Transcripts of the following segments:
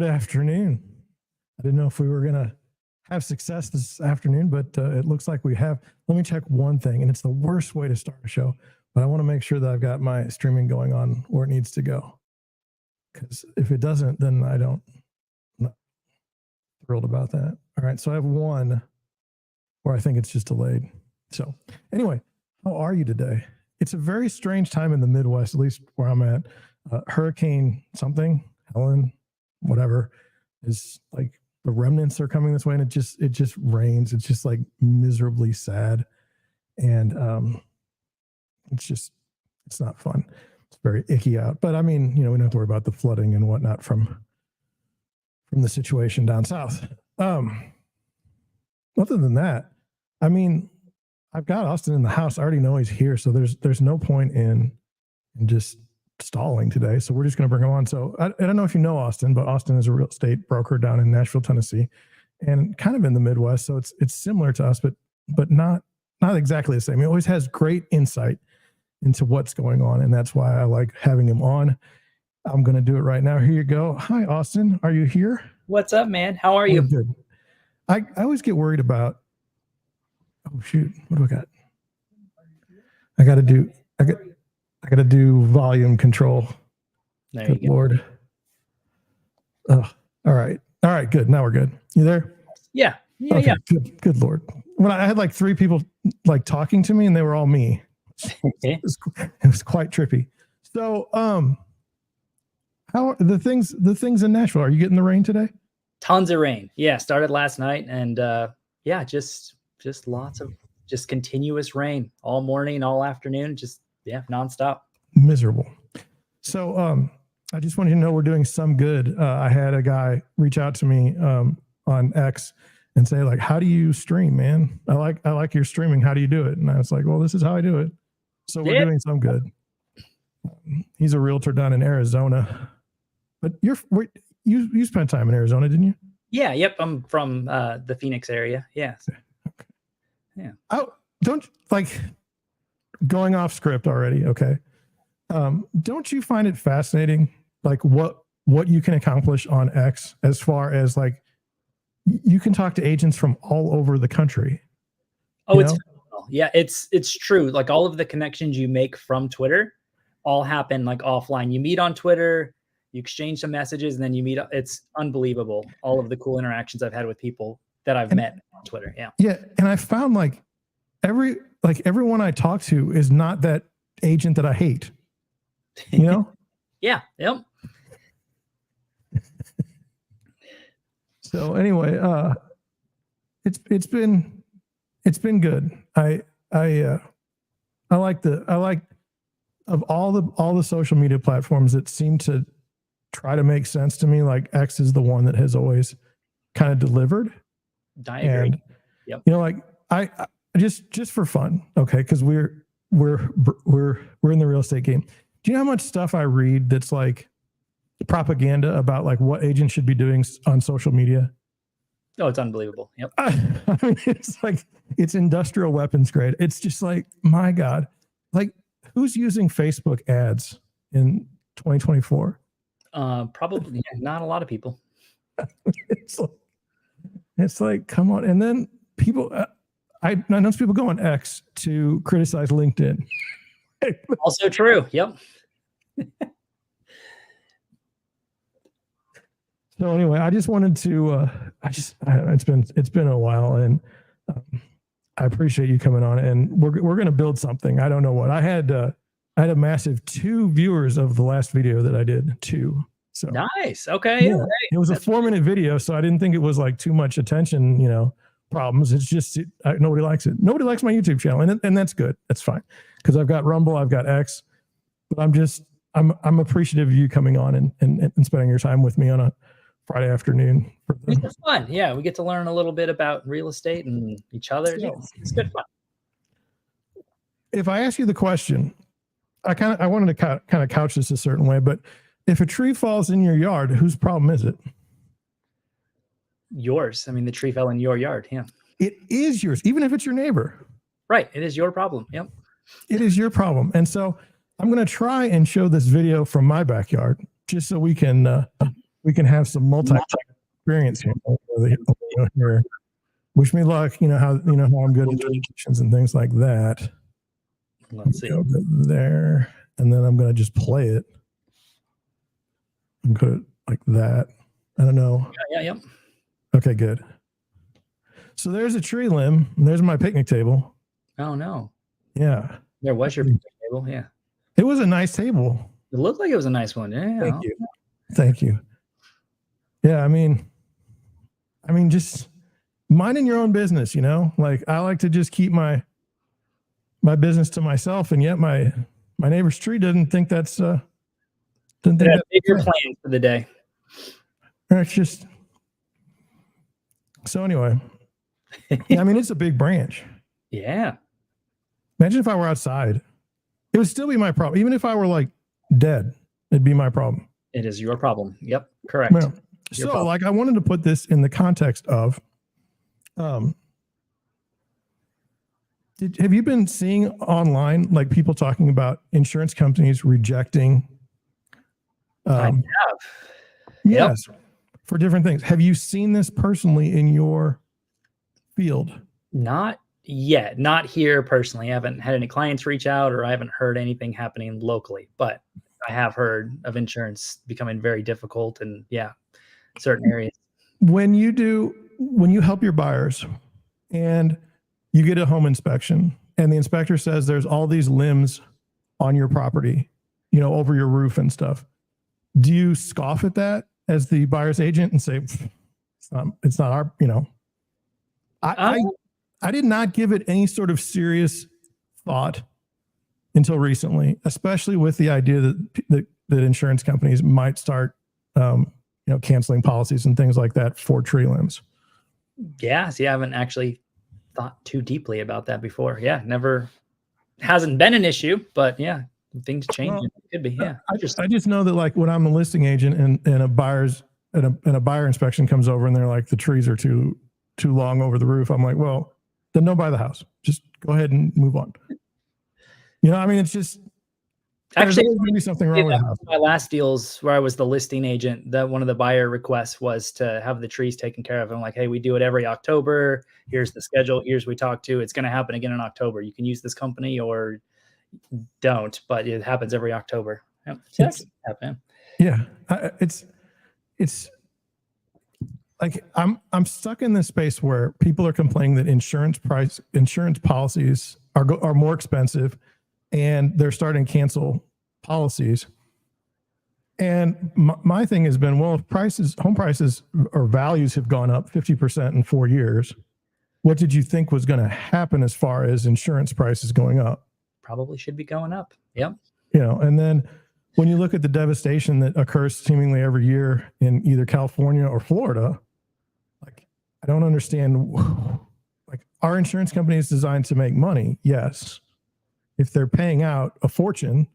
afternoon. I didn't know if we were going to have success this afternoon, but it looks like we have. Let me check one thing, and it's the worst way to start a show, but I want to make sure that I've got my streaming going on where it needs to go. Because if it doesn't, then I'm not thrilled about that. All right, so I have one where I think it's just delayed. So anyway, how are you today? It's a very strange time in the Midwest, at least where I'm at. Hurricane something, Helen, whatever, is like the remnants are coming this way, and it just rains. It's just like miserably sad, and it's not fun. It's very icky out. But I mean, we don't have to worry about the flooding and whatnot from the situation down south. Other than that, I mean, I've got Austin in the house. I already know he's here, so there's no point in just stalling today. So we're just going to bring him on. So I don't know if you know Austin, but Austin is a real estate broker down in Nashville, Tennessee, and kind of in the Midwest. So it's similar to us, but not exactly the same. He always has great insight into what's going on, and that's why I like having him on. I'm going to do it right now. Here you go. Hi, Austin. Are you here? What's up, man? How are you? Good. I always get worried about, oh shoot, what do I got? I got to do volume control. There you Good go. Lord. Oh, all right. Good. Now we're good. You there? Yeah. Okay, yeah. Good Lord. When I had like 3 people like talking to me, and they were all me. Okay. It was quite trippy. So, how are the things in Nashville? Are you getting the rain today? Tons of rain. Yeah. Started last night, and just lots of continuous rain all morning, all afternoon. Nonstop. Miserable. So, I just wanted you to know we're doing some good. I had a guy reach out to me on X and say, like, how do you stream, man? I like your streaming. How do you do it? And I was like, well, this is how I do it. So we're doing some good. He's a realtor down in Arizona, but you spent time in Arizona, didn't you? Yeah. Yep. I'm from the Phoenix area. Yeah. Okay. Yeah. Oh, don't like going off script already. Okay. Don't you find it fascinating, like what you can accomplish on X as far as like you can talk to agents from all over the country? Oh, it's phenomenal. Yeah, it's true. Like all of the connections you make from Twitter all happen like offline. You meet on Twitter, you exchange some messages, and then you meet. It's unbelievable. All of the cool interactions I've had with people that I've met on Twitter. Yeah. Yeah. And I found like everyone I talk to is not that agent that I hate, Yeah. Yep. So anyway, it's been good. I like of all the social media platforms that seem to try to make sense to me, like X is the one that has always kind of delivered. I agree. And yep. Like I just for fun, okay, because we're in the real estate game. Do you know how much stuff I read that's like propaganda about like what agents should be doing on social media? Oh, it's unbelievable. Yep. I mean, it's like it's industrial weapons grade. It's just like, my God, like who's using Facebook ads in 2024? Probably not a lot of people. It's like, come on. And then people, I know people go on X to criticize LinkedIn. Also true. Yep. So anyway, I just wanted to, it's been a while, and I appreciate you coming on, and we're going to build something. I don't know what. I had a massive 2 viewers of the last video that I did, 2. So nice. Okay. Yeah, it was a 4-minute video, so I didn't think it was like too much attention, problems. It's just nobody likes it. Nobody likes my YouTube channel, and that's good. That's fine, because I've got Rumble, I've got X, but I'm appreciative of you coming on and spending your time with me on a Friday afternoon. It's fun. Yeah, we get to learn a little bit about real estate and each other. Yeah, it's good fun. If I ask you the question, I wanted to kind of couch this a certain way, but if a tree falls in your yard, whose problem is it? Yours. I mean, the tree fell in your yard. Yeah. It is yours, even if it's your neighbor. Right. It is your problem. Yep. It is your problem. And so I'm going to try and show this video from my backyard just so we can we can have some multi experience here. Wish me luck. You know how I'm good at transitions and things like that. Let's see. Go there, and then I'm gonna just play it. I'm good like that. I don't know. Yeah. Okay, good. So there's a tree limb, and there's my picnic table. Oh no. Yeah. There was your picnic table. Yeah. It was a nice table. It looked like it was a nice one. Yeah. Thank you. Yeah, I mean, just minding your own business, like I like to just keep my business to myself, and yet my neighbor's tree doesn't think that's bigger plans for the day. It's just so anyway. Yeah, I mean, it's a big branch. Yeah. Imagine if I were outside. It would still be my problem. Even if I were like dead, it'd be my problem. It is your problem. Yep. Correct. Yeah. So like I wanted to put this in the context of have you been seeing online like people talking about insurance companies rejecting I have. Yes. Yep. For different things. Have you seen this personally in your field? Not yet. Not here personally. I haven't had any clients reach out, or I haven't heard anything happening locally, but I have heard of insurance becoming very difficult in certain areas. When you help your buyers and you get a home inspection and the inspector says there's all these limbs on your property, over your roof and stuff, do you scoff at that as the buyer's agent and say, it's not our, I did not give it any sort of serious thought until recently, especially with the idea that insurance companies might start, canceling policies and things like that for tree limbs. Yeah. See, I haven't actually thought too deeply about that before. Yeah. Never hasn't been an issue, but yeah, things change. Well, it could be. Yeah. I just know that like when I'm a listing agent and a buyer's and a buyer inspection comes over and they're like, the trees are too long over the roof. I'm like, well, then don't buy the house. Just go ahead and move on. It's just actually maybe something wrong with the house. My last deals where I was the listing agent, that one of the buyer requests was to have the trees taken care of. I'm like, hey, we do it every October. Here's the schedule. Here's who we talk to. It's going to happen again in October. You can use this company or don't, but it happens every October. Yeah. It's like I'm stuck in this space where people are complaining that insurance policies are more expensive, and they're starting to cancel policies. And my thing has been, well, if home prices or values have gone up 50% in 4 years, what did you think was going to happen as far as insurance prices going up? Probably should be going up. Yep. And then when you look at the devastation that occurs seemingly every year in either California or Florida, like, I don't understand, like, our insurance company is designed to make money. Yes. If they're paying out a fortune,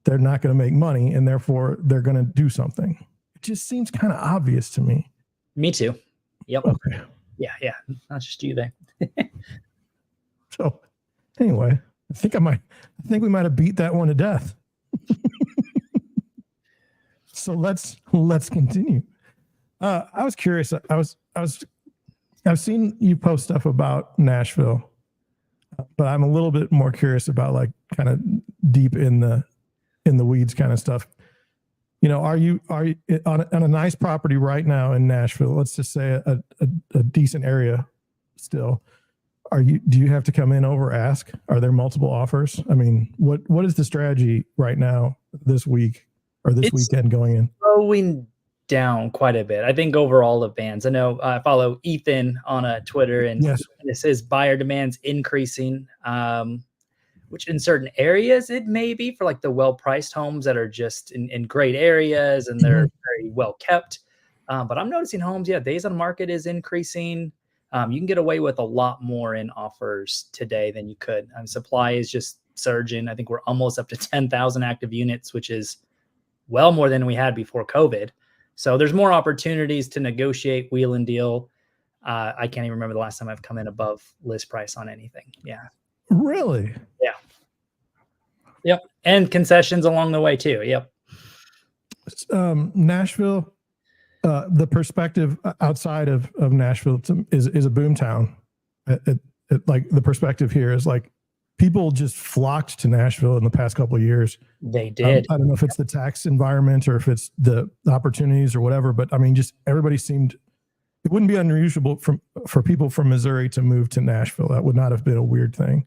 they're not going to make money, and therefore they're going to do something. It just seems kind of obvious to me. Me too. Yep. Okay. Yeah. Not just you there. So anyway, I think we might have beat that one to death. So let's continue. I was curious. I've seen you post stuff about Nashville, but I'm a little bit more curious about like kind of deep in the weeds kind of stuff. Are you on a nice property right now in Nashville? Let's just say a decent area still. Do you have to come in over ask? Are there multiple offers? I mean, what is the strategy right now this week or this weekend going in? Going down quite a bit. I think overall the bands. I know I follow Ethan on Twitter, and yes, it says buyer demand's increasing, which in certain areas it may be for like the well-priced homes that are just in great areas and they're very well kept. But I'm noticing homes, days on market is increasing. You can get away with a lot more in offers today than you could. Supply is just surging. I think we're almost up to 10,000 active units, which is well more than we had before COVID. So there's more opportunities to negotiate, wheel and deal. I can't even remember the last time I've come in above list price on anything. Yeah. Really? Yeah. Yep. And concessions along the way too. Yep. Nashville, the perspective outside of Nashville is a boom town. Like the perspective here is like people just flocked to Nashville in the past couple of years. They did. I don't know if it's the tax environment or if it's the opportunities or whatever, but I mean, just everybody seemed, it wouldn't be unusual for people from Missouri to move to Nashville. That would not have been a weird thing.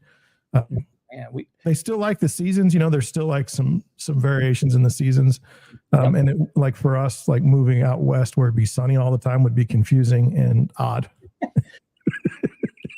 They still like the seasons, you know, there's still like some variations in the seasons. And it, like for us, like moving out west where it'd be sunny all the time would be confusing and odd.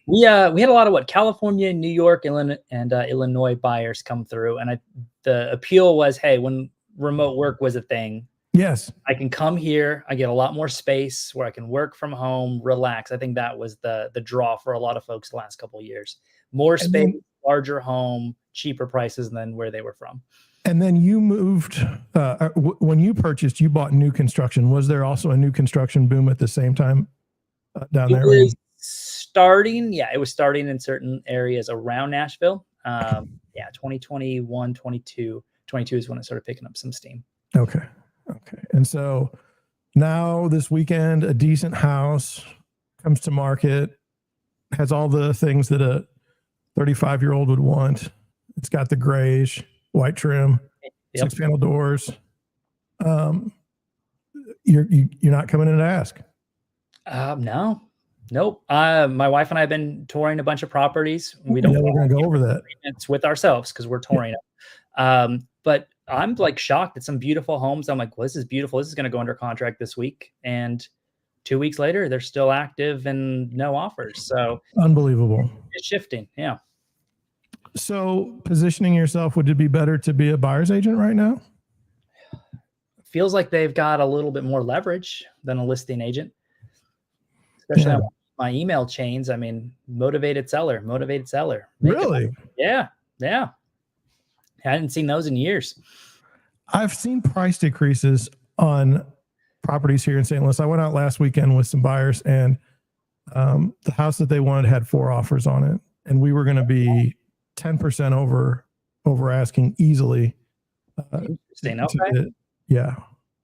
We had a lot of California, New York, Illinois buyers come through, and the appeal was, hey, when remote work was a thing, yes, I can come here, I get a lot more space where I can work from home, relax. I think that was the draw for a lot of folks the last couple of years. More space, larger home, cheaper prices than where they were from. And then you moved when you purchased, you bought new construction. Was there also a new construction boom at the same time down there? It was starting in certain areas around Nashville. 2021, 22 is when it started picking up some steam. Okay. And so now this weekend, a decent house comes to market, has all the things that a 35-year-old would want. It's got the grayish, white trim, 6-panel doors. You're not coming in to ask? No. Nope. My wife and I have been touring a bunch of properties. We're going to go over that. It's with ourselves because we're touring them. But I'm like shocked at some beautiful homes. I'm like, well, this is beautiful. This is going to go under contract this week. And 2 weeks later, they're still active and no offers. So unbelievable. It's shifting. Yeah. So positioning yourself, would it be better to be a buyer's agent right now? Feels like they've got a little bit more leverage than a listing agent. Especially on my email chains. I mean, motivated seller. Really? Yeah. I hadn't seen those in years. I've seen price decreases on properties here in St. Louis. I went out last weekend with some buyers, and the house that they wanted had 4 offers on it, and we were going to be 10% over asking easily. Yeah.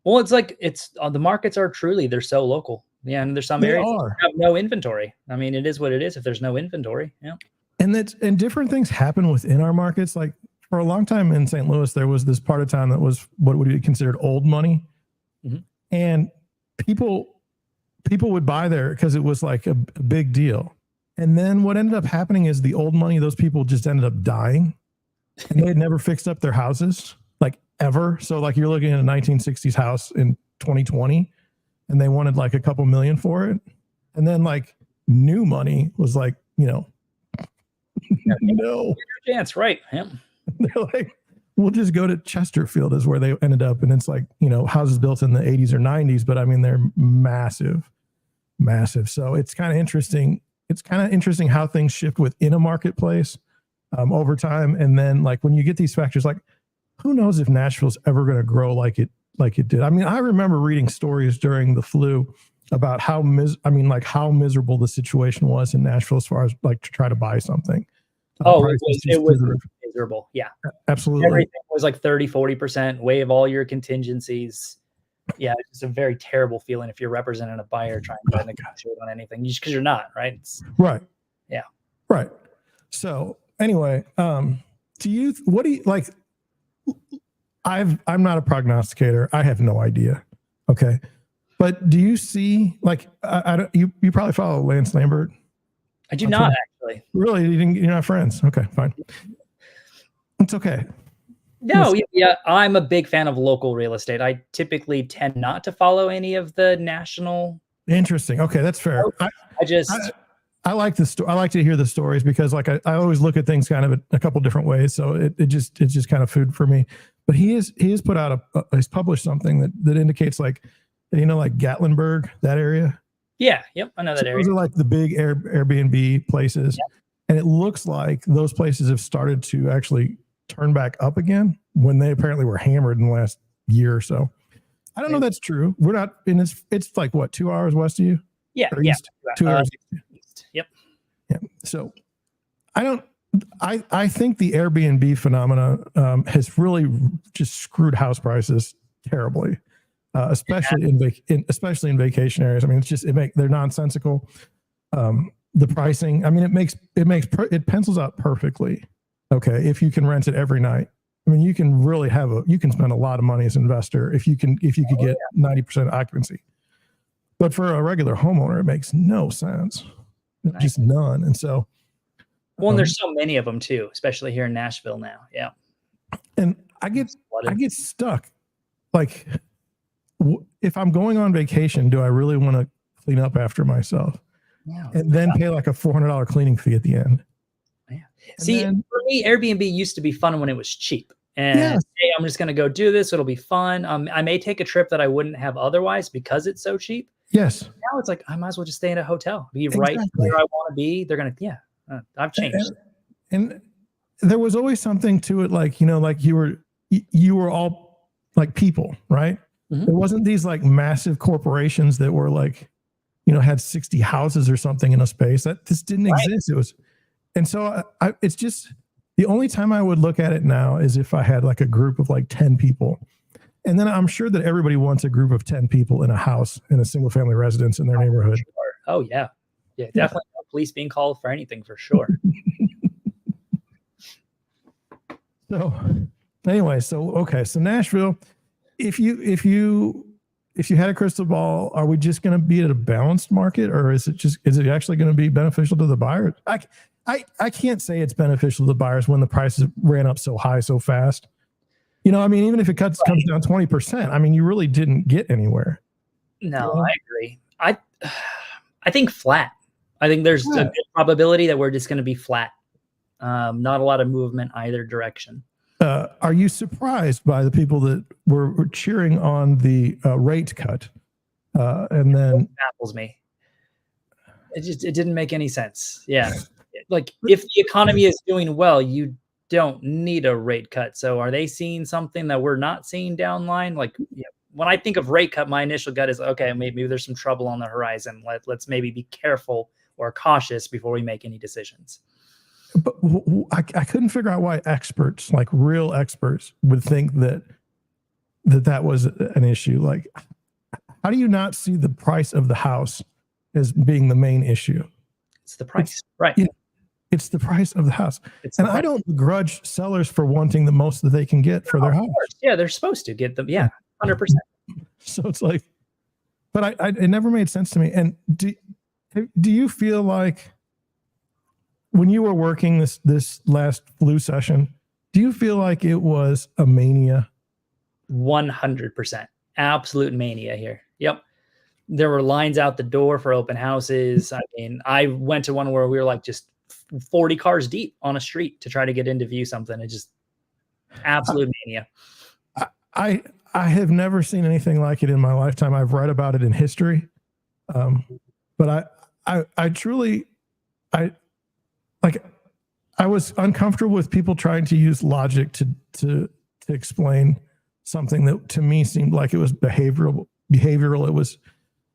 Well, it's like the markets are truly, they're so local. Yeah, and there's some areas that have no inventory. I mean, it is what it is if there's no inventory. Yeah. And different things happen within our markets. Like for a long time in St. Louis, there was this part of town that was what would be considered old money. Mm-hmm. And people would buy there because it was like a big deal. And then what ended up happening is the old money, those people just ended up dying, and they had never fixed up their houses like ever. So like you're looking at a 1960s house in 2020 and they wanted like a couple million for it. And then like new money was like, no chance. Right. Yeah. They're like, we'll just go to Chesterfield is where they ended up. And it's like, houses built in the 80s or 90s, but I mean, they're massive. So it's kind of interesting. It's kind of interesting how things shift within a marketplace over time. And then like when you get these factors, like who knows if Nashville's ever going to grow like it did. I mean, I remember reading stories during the flu about how miserable the situation was in Nashville as far as like to try to buy something. It was miserable. Yeah, absolutely. Everything was like 30-40%, waive all your contingencies. Yeah, it's a very terrible feeling if you're representing a buyer trying to negotiate on anything, just because you're not, right? Right. Yeah. Right. So anyway, what do you like? I'm not a prognosticator. I have no idea. Okay. But do you see like, you probably follow Lance Lambert? I do not actually. Really? You're not friends? Okay, fine. It's okay. No, yeah, I'm a big fan of local real estate. I typically tend not to follow any of the national. Interesting. Okay, that's fair. I like I like to hear the stories because like I always look at things kind of a couple different ways. So it's just kind of food for me. But he has put out he's published something that indicates like, like Gatlinburg, that area. Yeah. Yep. I know that area. Those are like the big Airbnb places. Yep. And it looks like those places have started to actually turn back up again when they apparently were hammered in the last year or so. I don't know if that's true. We're not in it's like what, 2 hours west of you? Yeah. Or east? 2 hours east. Yep. Yeah. So I think the Airbnb phenomena has really just screwed house prices terribly. especially especially in vacation areas. I mean, it's just they're nonsensical. The pricing, I mean, it pencils out perfectly. Okay, if you can rent it every night, I mean, you can really you can spend a lot of money as an investor if you could get 90% occupancy. But for a regular homeowner, it makes no sense, just none. And so, well, and there's so many of them too, especially here in Nashville now. Yeah, and I get stuck. Like, if I'm going on vacation, do I really want to clean up after myself? Yeah, and then pay like a $400 cleaning fee at the end? Yeah. See, for me, Airbnb used to be fun when it was cheap. And hey, I'm just going to go do this. It'll be fun. I may take a trip that I wouldn't have otherwise because it's so cheap. Yes. Now it's like, I might as well just stay in a hotel, be right where I want to be. They're going to, I've changed. And there was always something to it. Like, like you were all like people, right? Mm-hmm. It wasn't these like massive corporations that were like, had 60 houses or something in a space that this didn't exist. It was, and so it's just, the only time I would look at it now is if I had like a group of like 10 people. And then I'm sure that everybody wants a group of 10 people in a house, in a single family residence in their neighborhood. Sure. Oh yeah. Yeah, definitely. No police being called for anything for sure. So anyway, so Nashville, if you had a crystal ball, are we just going to be at a balanced market, or is it actually going to be beneficial to the buyers? I can't say it's beneficial to the buyers when the prices ran up so high so fast. I mean, even if it comes down 20%, I mean, you really didn't get anywhere. No, I agree. I think flat. I think there's a good probability that we're just going to be flat. Not a lot of movement either direction. Are you surprised by the people that were cheering on the rate cut? And then it baffles me. It didn't make any sense. Yeah. Like, if the economy is doing well, you don't need a rate cut. So are they seeing something that we're not seeing down line? Like, when I think of rate cut, my initial gut is, okay, maybe there's some trouble on the horizon. Let's maybe be careful or cautious before we make any decisions. But I couldn't figure out why experts, like real experts, would think that was an issue. Like, how do you not see the price of the house as being the main issue? It's the price, right? It's the price of the house. And I don't begrudge sellers for wanting the most that they can get for their house. Yeah, they're supposed to get them. Yeah, 100%. So it's like, but it never made sense to me. And do you feel like when you were working this last flu session, do you feel like it was a mania? 100%. Absolute mania here. Yep. There were lines out the door for open houses. I mean, I went to one where we were like just 40 cars deep on a street to try to get in to view something. It just absolute mania. I have never seen anything like it in my lifetime. I've read about it in history. But I truly, I was uncomfortable with people trying to use logic to explain something that to me seemed like it was behavioral.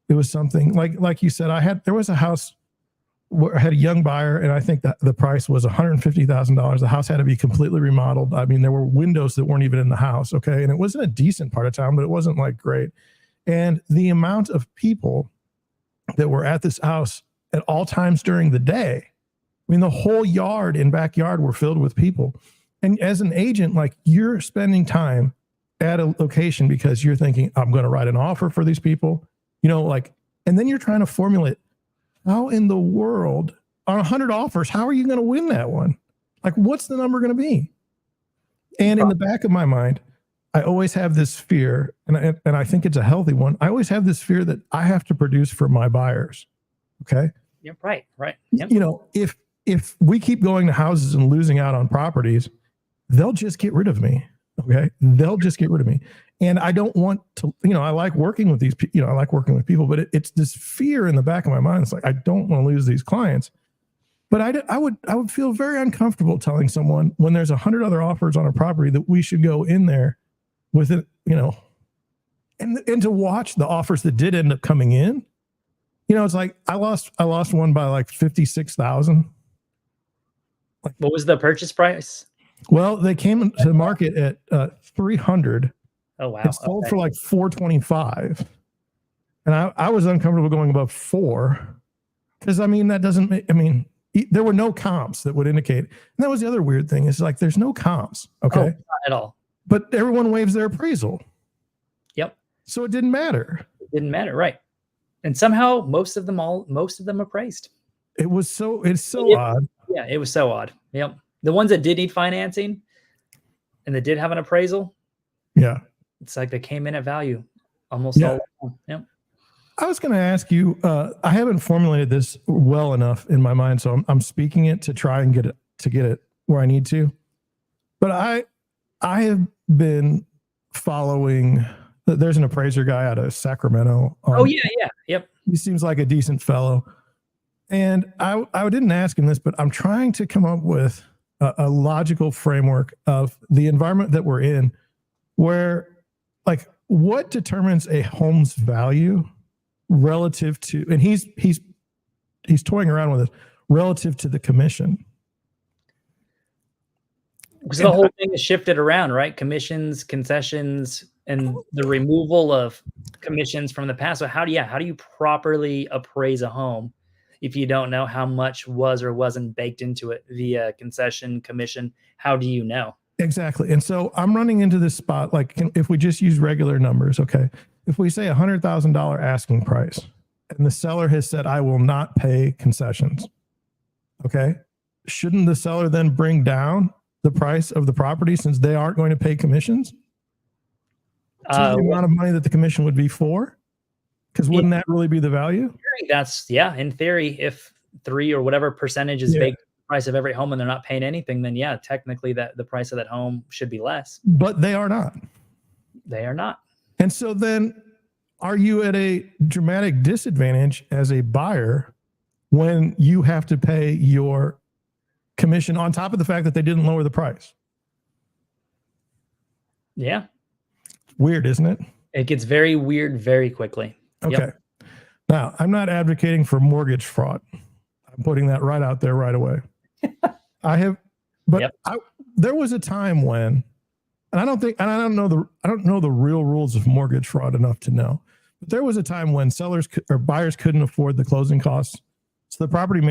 It was something like you said, there was a house where I had a young buyer, and I think that the price was $150,000. The house had to be completely remodeled. I mean, there were windows that weren't even in the house. Okay. And it wasn't a decent part of town, but it wasn't like great. And the amount of people that were at this house at all times during the day, I mean, the whole yard and backyard were filled with people. And as an agent, like, you're spending time at a location because you're thinking, I'm going to write an offer for these people, and then you're trying to formulate, how in the world on 100 offers, how are you going to win that one? Like, what's the number going to be? And in the back of my mind, I always have this fear, and I think it's a healthy one. I always have this fear that I have to produce for my buyers. Okay. Yeah. Right. Yep. If we keep going to houses and losing out on properties, they'll just get rid of me. Okay. They'll just get rid of me. And I don't want to, I like working with these people, I like working with people, but it's this fear in the back of my mind. It's like, I don't want to lose these clients. But I would feel very uncomfortable telling someone when there's 100 other offers on a property that we should go in there with it, and to watch the offers that did end up coming in. It's like I lost one by like 56,000. What was the purchase price? Well, they came to the market at 300. Oh, wow. It sold for like 425. And I was uncomfortable going above 4 because that doesn't make, there were no comps that would indicate. And that was the other weird thing is like, there's no comps. Okay. Oh, not at all. But everyone waives their appraisal. Yep. So it didn't matter. It didn't matter. Right. And somehow most of them appraised. It's so odd. Yeah. It was so odd. Yep. The ones that did need financing and that did have an appraisal. Yeah. It's like they came in at value almost all. Yep. I was going to ask you, I haven't formulated this well enough in my mind, so I'm speaking it to try and get it where I need to. But I have been following, there's an appraiser guy out of Sacramento. Oh yeah. Yep. He seems like a decent fellow. And I didn't ask him this, but I'm trying to come up with a logical framework of the environment that we're in, where like what determines a home's value relative to, and he's toying around with it, relative to the commission. Because the whole thing is shifted around, right? Commissions, concessions, and the removal of commissions from the past. So how do you properly appraise a home if you don't know how much was or wasn't baked into it via concession, commission? How do you know? Exactly. And so I'm running into this spot, like if we just use regular numbers, okay, if we say $100,000 asking price and the seller has said, I will not pay concessions, okay, shouldn't the seller then bring down the price of the property since they aren't going to pay commissions to the amount of money that the commission would be for? Because wouldn't that really be the value? In theory, if 3 or whatever percentage is baked price of every home and they're not paying anything, then technically that the price of that home should be less. But they are not. They are not. And so then are you at a dramatic disadvantage as a buyer when you have to pay your commission on top of the fact that they didn't lower the price? Yeah. Weird, isn't it? It gets very weird very quickly. Okay. Yep. Now, I'm not advocating for mortgage fraud. I'm putting that right out there right away. There was a time when, and I don't know the real rules of mortgage fraud enough to know, but there was a time when sellers or buyers couldn't afford the closing costs. So the property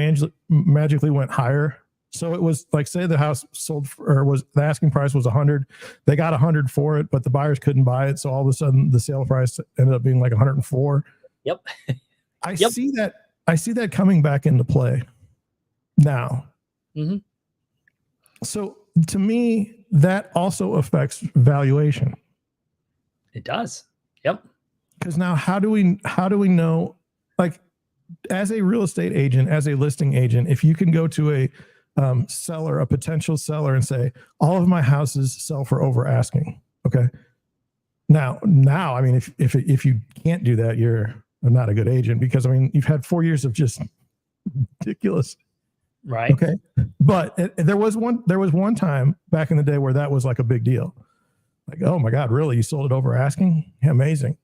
magically went higher. So it was like, say the house sold the asking price was 100. They got 100 for it, but the buyers couldn't buy it. So all of a sudden the sale price ended up being like 104. Yep. I see that coming back into play now. Mm-hmm. So to me, that also affects valuation. It does. Yep. Because now how do we know, like as a real estate agent, as a listing agent, if you can go to a potential seller and say, all of my houses sell for over asking. Okay. Now, I mean, if you can't do that, you're not a good agent because you've had 4 years of just ridiculous. Right. Okay. But there was one time back in the day where that was like a big deal. Like, oh my God, really? You sold it over asking? Yeah, amazing.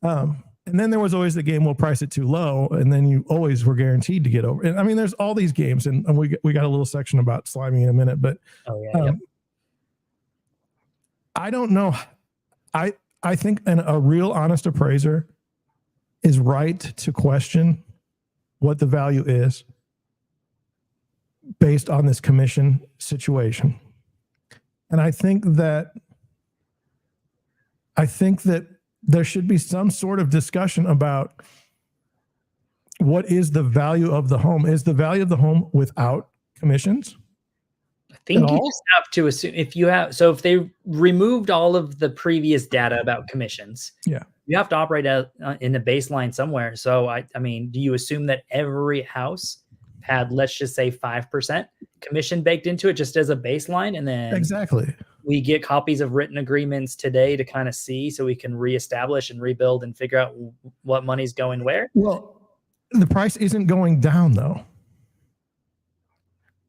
And then there was always the game, we'll price it too low. And then you always were guaranteed to get over. And there's all these games and we got a little section about slimy in a minute, but I don't know. I think a real honest appraiser is right to question what the value is based on this commission situation. And I think that there should be some sort of discussion about what is the value of the home. Is the value of the home without commissions? I think you just have to assume if they removed all of the previous data about commissions, you have to operate in a baseline somewhere. So I mean, do you assume that every house had, let's just say 5% commission baked into it just as a baseline? And then exactly, we get copies of written agreements today to kind of see, so we can reestablish and rebuild and figure out what money's going where. Well, the price isn't going down though.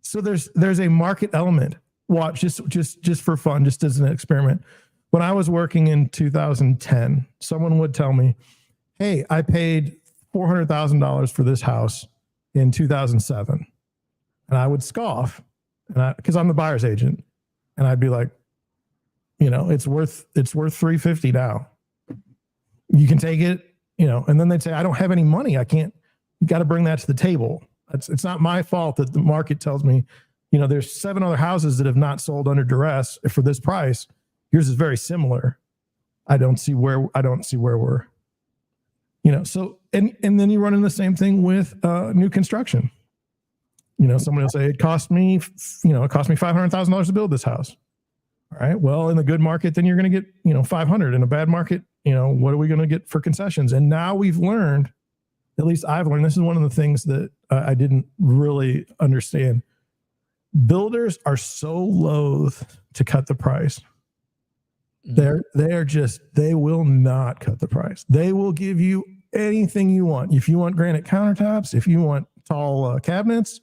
So there's a market element. Watch, just for fun, just as an experiment. When I was working in 2010, someone would tell me, hey, I paid $400,000 for this house in 2007. And I would scoff, because I'm the buyer's agent. And I'd be like, it's worth 350 now. You can take it, and then they'd say, I don't have any money. I can't. You got to bring that to the table. It's not my fault that the market tells me, there's 7 other houses that have not sold under duress for this price. Yours is very similar. I don't see where we're, so, and then you run into the same thing with new construction. Somebody will say it cost me $500,000 to build this house. All right. Well, in the good market, then you're going to get, 500. In a bad market, what are we going to get for concessions? And now we've learned, at least I've learned, this is one of the things that I didn't really understand. Builders are so loath to cut the price. They will not cut the price. They will give you anything you want. If you want granite countertops, if you want tall cabinets,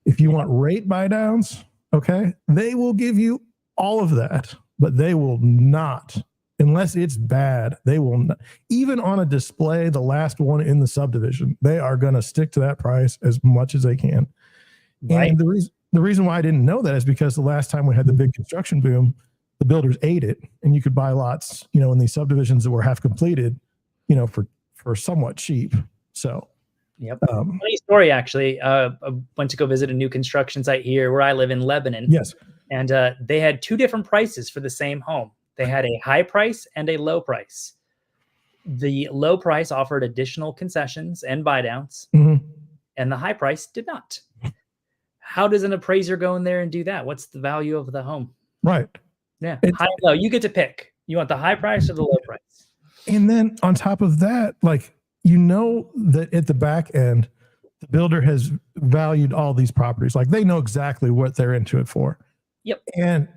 if you want rate buy downs, okay, they will give you all of that, but they will not, unless it's bad, they will not. Even on a display, the last one in the subdivision, they are going to stick to that price as much as they can. Right. And the reason why I didn't know that is because the last time we had the big construction boom, the builders ate it, and you could buy lots, in these subdivisions that were half completed, for somewhat cheap. So, yep. Funny story, actually. I went to go visit a new construction site here where I live in Lebanon. Yes. And they had 2 different prices for the same home. They had a high price and a low price. The low price offered additional concessions and buy downs, and the high price did not. How does an appraiser go in there and do that? What's the value of the home? Right. Yeah. High, low. You get to pick. You want the high price or the low price? And then on top of that, that at the back end, the builder has valued all these properties. Like they know exactly what they're into it for. Yep. And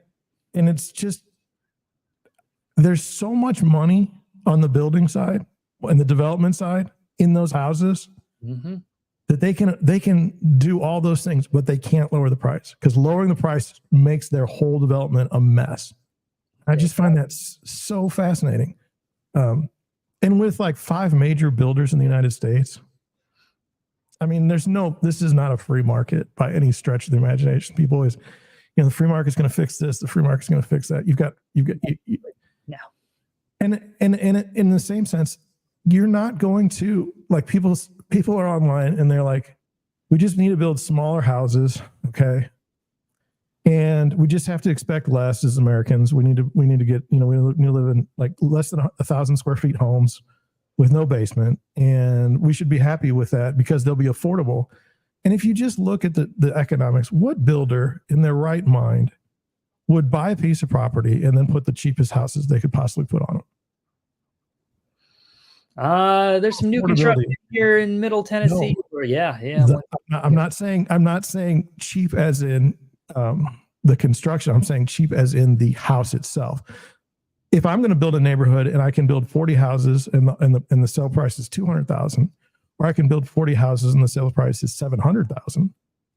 it's just, there's so much money on the building side and the development side in those houses that they can do all those things, but they can't lower the price, because lowering the price makes their whole development a mess. I just find that so fascinating. And with 5 major builders in the United States, I mean, this is not a free market by any stretch of the imagination. People always, the free market's going to fix this. The free market's going to fix that. You've got no. And in the same sense, you're not going to, people are online and they're like, we just need to build smaller houses. Okay. And we just have to expect less as Americans. We need to get, we need to live in less than 1,000 square feet homes with no basement. And we should be happy with that because they'll be affordable. And if you just look at the economics, what builder in their right mind would buy a piece of property and then put the cheapest houses they could possibly put on it? There's some new construction here in Middle Tennessee. No. Yeah. I'm not saying cheap as in the construction. I'm saying cheap as in the house itself. If I'm going to build a neighborhood and I can build 40 houses and the sale price is $200,000, or I can build 40 houses and the sale price is $700,000,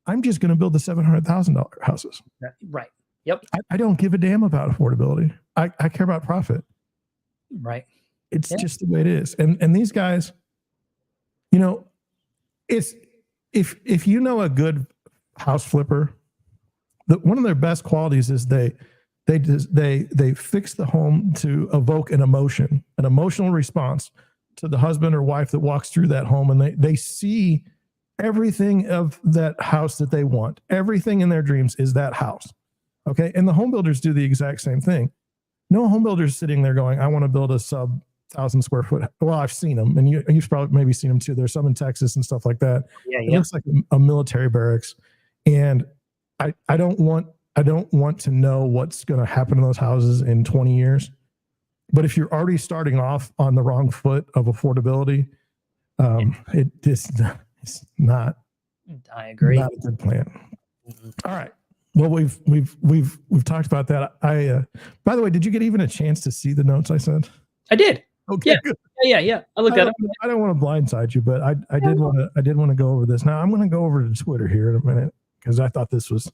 I'm just going to build the $700,000 houses. Right. Yep. I don't give a damn about affordability. I care about profit. Right. It's just the way it is. And these guys, it's if you know a good house flipper, one of their best qualities is they fix the home to evoke an emotional response to the husband or wife that walks through that home, and they see everything of that house that they want. Everything in their dreams is that house. Okay. And the home builders do the exact same thing. No home builder is sitting there going, I want to build a sub 1,000 square foot. Well, I've seen them, and you've probably maybe seen them too. There's some in Texas and stuff like that. Yeah. It looks like a military barracks. And I don't want to know what's going to happen to those houses in 20 years. But if you're already starting off on the wrong foot of affordability, it's not. I agree. Not a good plan. All right. Well, we've talked about that. By the way, did you get even a chance to see the notes I sent? I did. Okay. Yeah. Good. Yeah. I looked at them. I don't want to blindside you, but I did want to go over this. Now I'm going to go over to Twitter here in a minute, because I thought this was,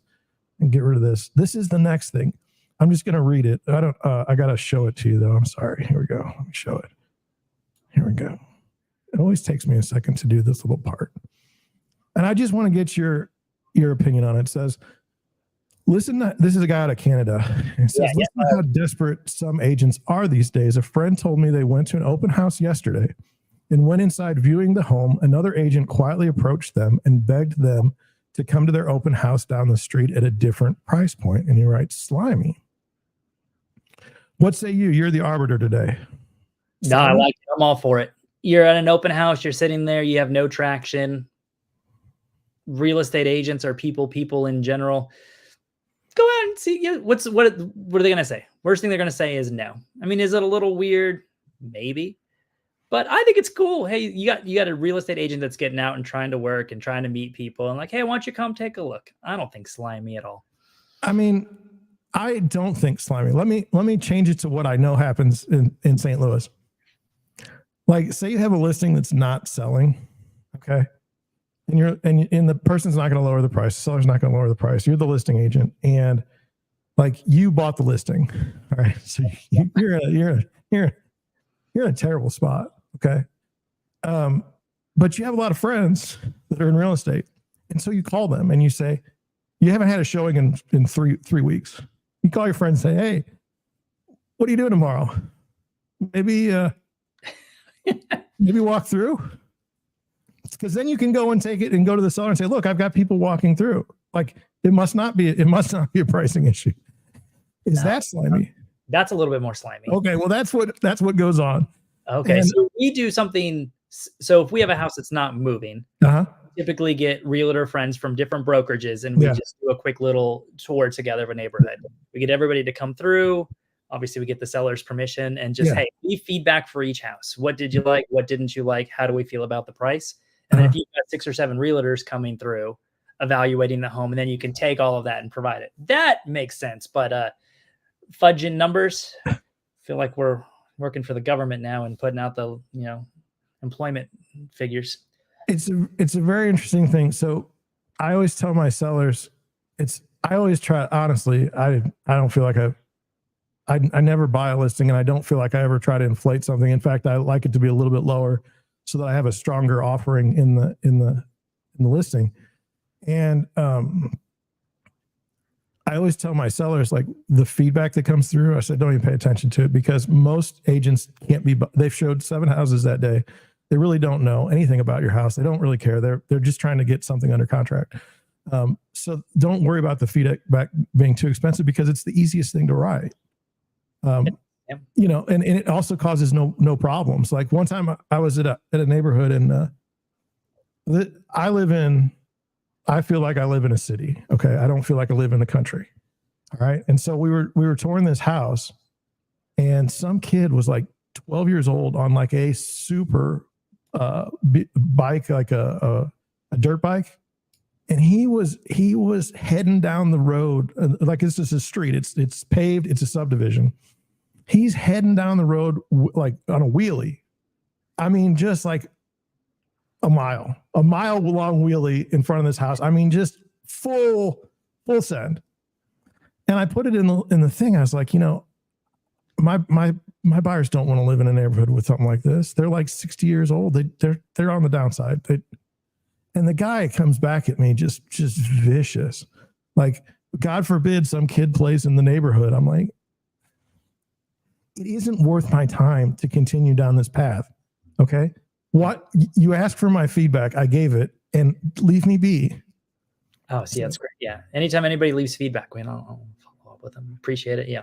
and get rid of this. This is the next thing. I'm just going to read it. I got to show it to you though. I'm sorry. Here we go. Let me show it. Here we go. It always takes me a second to do this little part. And I just want to get your opinion on it. It says, This is a guy out of Canada. It says, listen to how desperate some agents are these days. A friend told me they went to an open house yesterday and went inside viewing the home. Another agent quietly approached them and begged them to come to their open house down the street at a different price point. And he writes, slimy. What say you? You're the arbiter today. No, I like it. I'm all for it. You're at an open house. You're sitting there. You have no traction. Real estate agents are people in general. Go out and see. Yeah, what are they going to say? Worst thing they're going to say is no. I mean, is it a little weird? Maybe. But I think it's cool. Hey, you got a real estate agent that's getting out and trying to work and trying to meet people and like, hey, why don't you come take a look? I don't think slimy at all. I mean, I don't think slimy. Let me change it to what I know happens in St. Louis. Like, say you have a listing that's not selling, okay, and the person's not going to lower the price. The seller's not going to lower the price. You're the listing agent, and like you bought the listing, all right. So you're in a terrible spot, okay. But you have a lot of friends that are in real estate, and so you call them and you say, you haven't had a showing in three weeks. You call your friend and say, hey, what are you doing tomorrow? Maybe walk through. Because then you can go and take it and go to the seller and say, look, I've got people walking through. Like it must not be a pricing issue. Is that slimy? That's a little bit more slimy. Okay. Well, that's what goes on. Okay. And, so we do something. So if we have a house that's not moving, typically get realtor friends from different brokerages and we just do a quick little tour together of a neighborhood. We get everybody to come through. Obviously we get the seller's permission and just, hey, leave feedback for each house. What did you like? What didn't you like? How do we feel about the price? And then if you've got 6 or 7 realtors coming through, evaluating the home, and then you can take all of that and provide it. That makes sense. But fudging numbers, I feel like we're working for the government now and putting out the, employment figures. It's a very interesting thing. So I always tell my sellers, I always try, honestly, I don't feel like I never buy a listing and I don't feel like I ever try to inflate something. In fact, I like it to be a little bit lower so that I have a stronger offering in the listing. And I always tell my sellers, like, the feedback that comes through, I said, don't even pay attention to it, because most agents they've showed 7 houses that day. They really don't know anything about your house. They don't really care. They're just trying to get something under contract. So don't worry about the feedback being too expensive, because it's the easiest thing to write. And it also causes no problems. Like one time I was at a neighborhood and I feel like I live in a city. Okay. I don't feel like I live in the country. All right. And so we were touring this house and some kid was like 12 years old on like a super bike, like a dirt bike. And he was heading down the road. Like, this is a street. It's paved. It's a subdivision. He's heading down the road like on a wheelie. I mean, just like a mile long wheelie in front of this house. I mean, just full send. And I put it in the thing. I was like, my buyers don't want to live in a neighborhood with something like this. They're like 60 years old. They're on the downside. And the guy comes back at me just vicious. Like, God forbid some kid plays in the neighborhood. I'm like, it isn't worth my time to continue down this path. Okay. What you asked for my feedback, I gave it, and leave me be. Oh, see, that's great. Yeah. Anytime anybody leaves feedback, I'll follow up with them. Appreciate it. Yeah.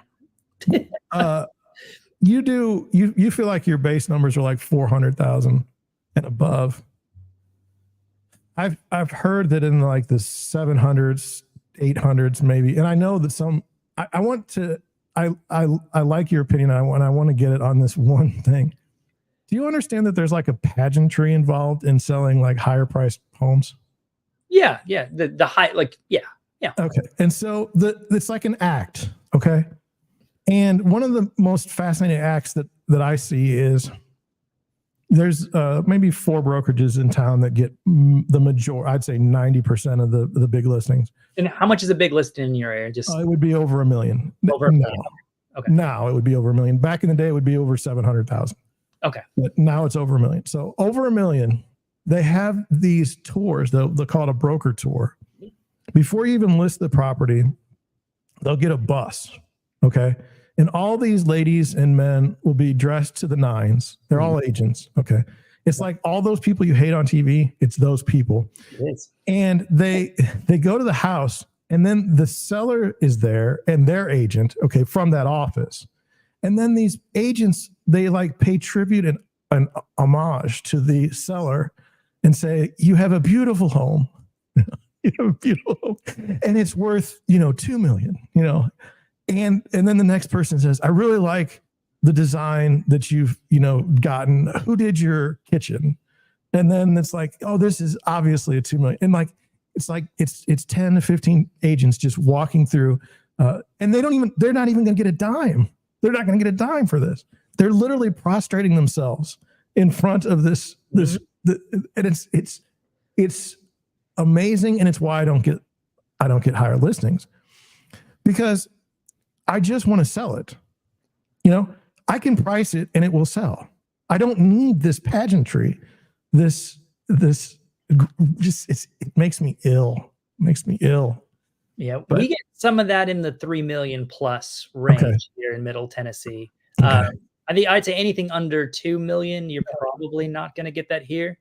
You feel like your base numbers are like 400,000 and above. I've heard that in like the 700s, 800s maybe, and I know that I like your opinion. I want to get it on this one thing. Do you understand that there's like a pageantry involved in selling like higher priced homes? Yeah. The high, like, yeah. Okay. And so it's like an act. Okay. And one of the most fascinating acts that I see is there's maybe 4 brokerages in town that get the majority, I'd say 90% of the big listings. And how much is a big listing in your area? Just it would be over $1 million. Over $1 million. Okay. Now it would be over $1 million. Back in the day, it would be over 700,000. Okay. But now it's over $1 million. So over $1 million, they have these tours. They'll call it a broker tour. Before you even list the property, they'll get a bus. Okay. And all these ladies and men will be dressed to the nines. They're all agents. Okay. It's like all those people you hate on TV. It's those people. It is. And they go to the house, and then the seller is there and their agent, okay, from that office. And then these agents, they like pay tribute and an homage to the seller and say, you have a beautiful home. You have a beautiful home. And it's worth, $2 million, And then the next person says, I really like the design that you've, gotten. Who did your kitchen? And then it's like, oh, this is obviously a 2 million. And it's 10 to 15 agents just walking through, and they're not even going to get a dime. They're not going to get a dime for this. They're literally prostrating themselves in front of this, and it's amazing. And it's why I don't get higher listings, because I just want to sell it. I can price it and it will sell. I don't need this pageantry. It makes me ill. Yeah, But we get some of that in the 3 million plus range here in Middle Tennessee. I'd say anything under 2 million, you're probably not going to get that here.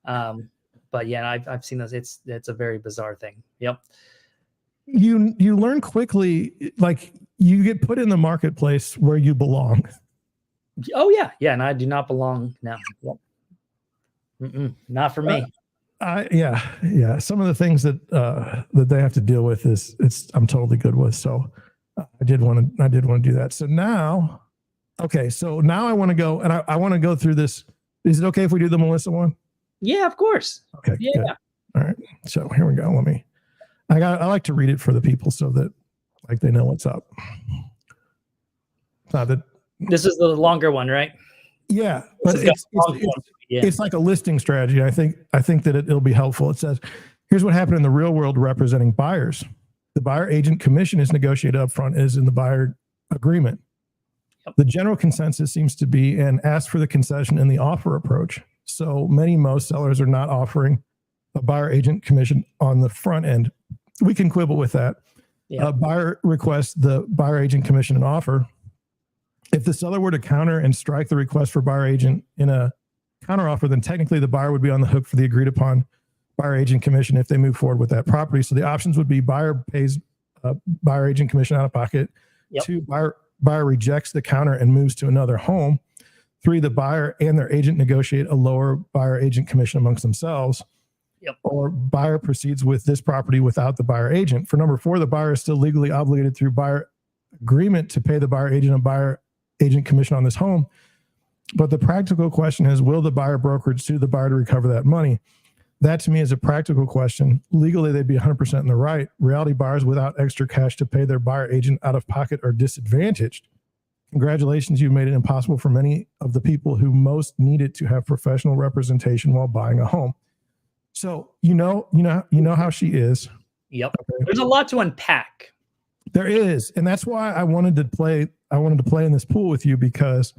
But yeah, I've seen those. It's a very bizarre thing. Yep. You learn quickly, like you get put in the marketplace where you belong. Oh yeah, yeah, and I do not belong now. Yep. Not for me. Yeah. Some of the things that they have to deal with I'm totally good with. So I did want to do that. So now, I want to go, and I want to go through this. Is it okay if we do the Melissa one? Yeah, of course. Okay. Yeah. Good. All right. So here we go. I like to read it for the people so that like they know what's up. Not that this is the longer one, right? Yeah, but it's like a listing strategy. I think that it'll be helpful. It says, here's what happened in the real world representing buyers. The buyer agent commission is negotiated up front as in the buyer agreement. Yep. The general consensus seems to be and ask for the concession in the offer approach. So most sellers are not offering a buyer agent commission on the front end. We can quibble with that. Yep. Buyer requests the buyer agent commission and offer. If the seller were to counter and strike the request for buyer agent in a counteroffer, then technically the buyer would be on the hook for the agreed upon buyer agent commission if they move forward with that property. So the options would be buyer pays buyer agent commission out of pocket. Yep. 2, buyer rejects the counter and moves to another home. 3, the buyer and their agent negotiate a lower buyer agent commission amongst themselves. Yep. Or buyer proceeds with this property without the buyer agent. For number 4, the buyer is still legally obligated through buyer agreement to pay the buyer agent a buyer agent commission on this home. But the practical question is, will the buyer brokerage sue the buyer to recover that money? That to me is a practical question. Legally, they'd be 100% in the right. Reality buyers without extra cash to pay their buyer agent out of pocket are disadvantaged. Congratulations, you've made it impossible for many of the people who most need it to have professional representation while buying a home. So you know how she is. Yep. Okay. There's a lot to unpack. There is, and that's why I wanted to play in this pool with you because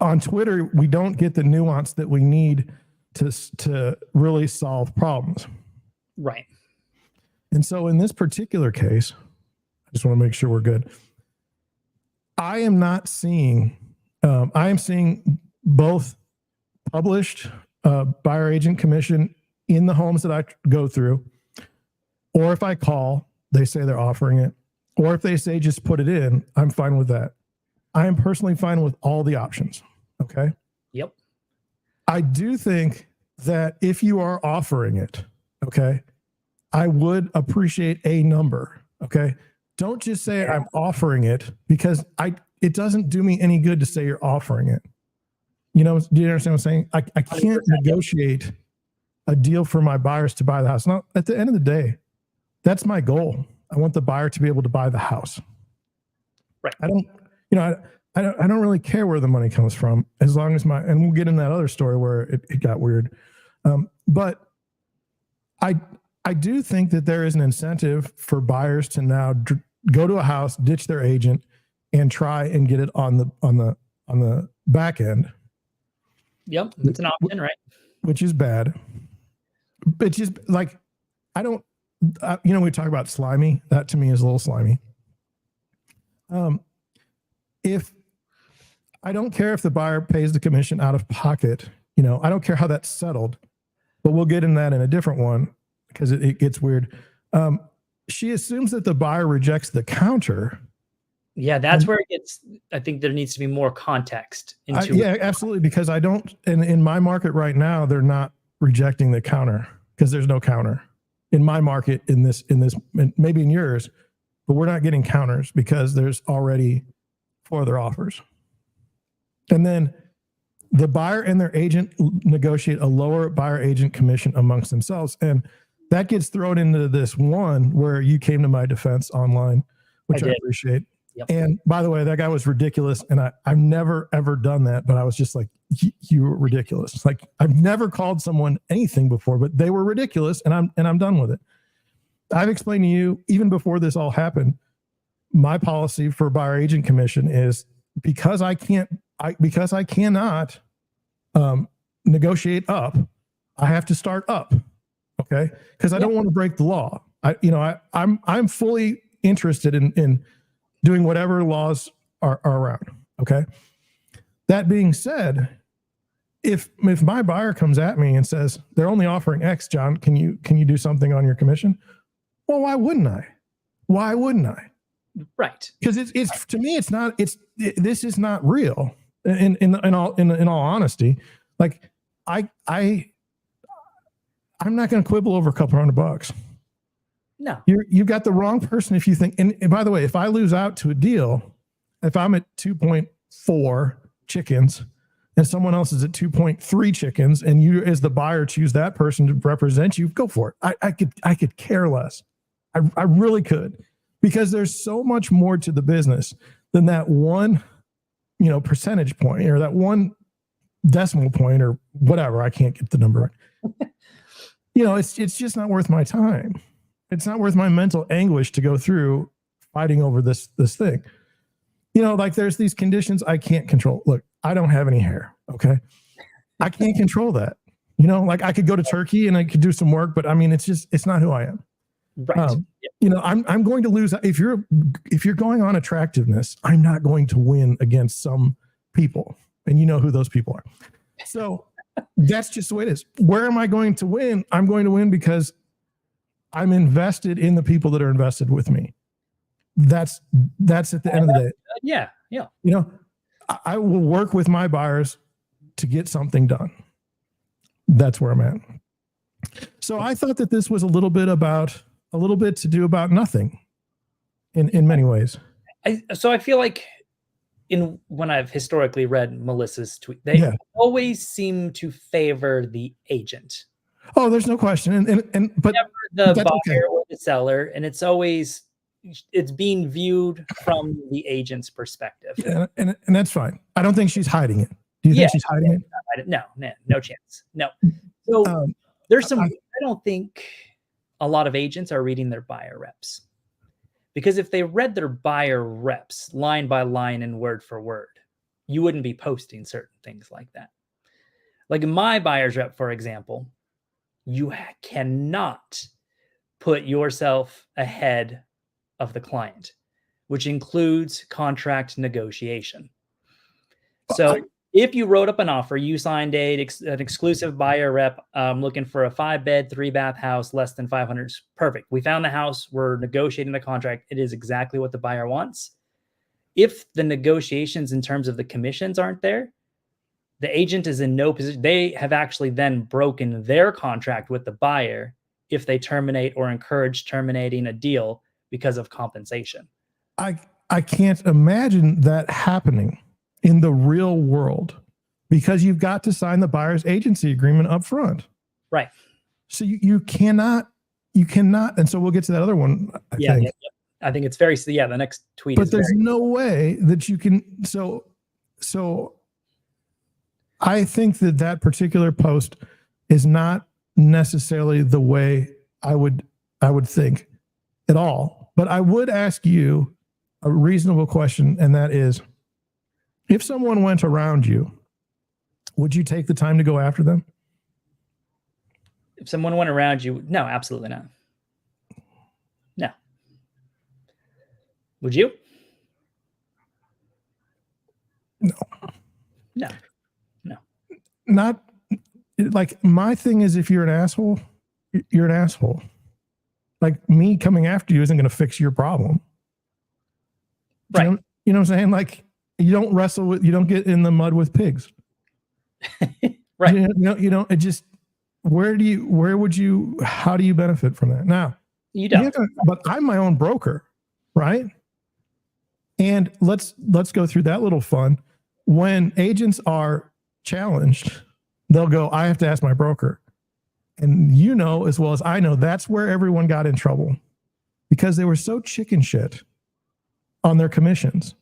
on Twitter we don't get the nuance that we need to really solve problems. Right. And so in this particular case, I just want to make sure we're good. I am seeing both published buyer agent commission in the homes that I go through, or if I call, they say they're offering it, or if they say just put it in, I'm fine with that. I am personally fine with all the options. Okay. Yep. I do think that if you are offering it, okay, I would appreciate a number. Okay. Don't just say I'm offering it, because it doesn't do me any good to say you're offering it. Do you understand what I'm saying? I can't negotiate a deal for my buyers to buy the house. Now, at the end of the day, that's my goal. I want the buyer to be able to buy the house. Right. I don't really care where the money comes from, as long as and we'll get in that other story where it got weird. But I do think that there is an incentive for buyers to now go to a house, ditch their agent, and try and get it on the back end. Yep, it's an option, right? Which is bad. It's just like I don't we talk about slimy. That to me is a little slimy. If I don't care if the buyer pays the commission out of pocket, I don't care how that's settled, but we'll get in that in a different one because it gets weird. She assumes that the buyer rejects the counter. Yeah, that's where it gets, I think there needs to be more context into yeah, absolutely. Because I don't, in my market right now, they're not rejecting the counter because there's no counter in my market in this, maybe in yours, but we're not getting counters because there's already 4 other offers. And then the buyer and their agent negotiate a lower buyer agent commission amongst themselves. And that gets thrown into this one where you came to my defense online, which I appreciate. Yep. And by the way, that guy was ridiculous. And I've never, ever done that, but I was just like, you were ridiculous. It's like, I've never called someone anything before, but they were ridiculous and I'm done with it. I've explained to you, even before this all happened, my policy for buyer agent commission is because I cannot negotiate up, I have to start up. Okay. Cause I don't want to break the law. I'm fully interested in doing whatever laws are around. Okay. That being said, if my buyer comes at me and says they're only offering X, John, can you do something on your commission? Well, why wouldn't I? Right. Because it's to me, this is not real. In all honesty, like I'm not going to quibble over a couple $100. No, you've got the wrong person if you think. And by the way, if I lose out to a deal, if I'm at 2.4 chickens and someone else is at 2.3 chickens, and you as the buyer choose that person to represent you, go for it. I could care less. I really could, because there's so much more to the business than that one, percentage point or that one decimal point or whatever. I can't get the number right. It's just not worth my time. It's not worth my mental anguish to go through fighting over this thing. Like there's these conditions I can't control. Look, I don't have any hair. Okay. I can't control that. Like I could go to Turkey and I could do some work, but I mean, it's not who I am. Right. I'm going to lose. If you're going on attractiveness, I'm not going to win against some people, and you know who those people are. So that's just the way it is. Where am I going to win? I'm going to win because I'm invested in the people that are invested with me. That's at the end of the day. Yeah. I will work with my buyers to get something done. That's where I'm at. So I thought that this was a little bit to do about nothing in many ways. So I feel like when I've historically read Melissa's tweet, they always seem to favor the agent. Oh, there's no question. But never the buyer or the seller. And it's being viewed from the agent's perspective. Yeah, and that's fine. I don't think she's hiding it. Do you think she's hiding it? No chance. No. So there's some, I don't think a lot of agents are reading their buyer reps, because if they read their buyer reps line by line and word for word, you wouldn't be posting certain things like that. Like in my buyer's rep, for example, you cannot put yourself ahead of the client, which includes contract negotiation. So if you wrote up an offer, you signed an exclusive buyer rep looking for a 5-bed, 3-bath house, less than 500. Perfect. We found the house. We're negotiating the contract. It is exactly what the buyer wants. If the negotiations in terms of the commissions aren't there, the agent is in no position. They have actually then broken their contract with the buyer if they terminate or encourage terminating a deal because of compensation. I can't imagine that happening in the real world, because you've got to sign the buyer's agency agreement up front. Right. So you cannot, and so we'll get to that other one. I think. I think it's very, the next tweet. But there's no way that you can. So I think that particular post is not necessarily the way I would think at all. But I would ask you a reasonable question, and that is, if someone went around you, would you take the time to go after them? If someone went around you, no, absolutely not. Would you? No. No. Not like my thing is, if you're an asshole, you're an asshole. Like me coming after you isn't going to fix your problem. Right. You know what I'm saying? Like you don't get in the mud with pigs. Right. You know, it just, how do you benefit from that? Now, You don't. but I'm my own broker, right? And let's go through that little fun. When agents are challenged, they'll go, I have to ask my broker. And you know, as well as I know, that's where everyone got in trouble because they were so chicken shit on their commissions.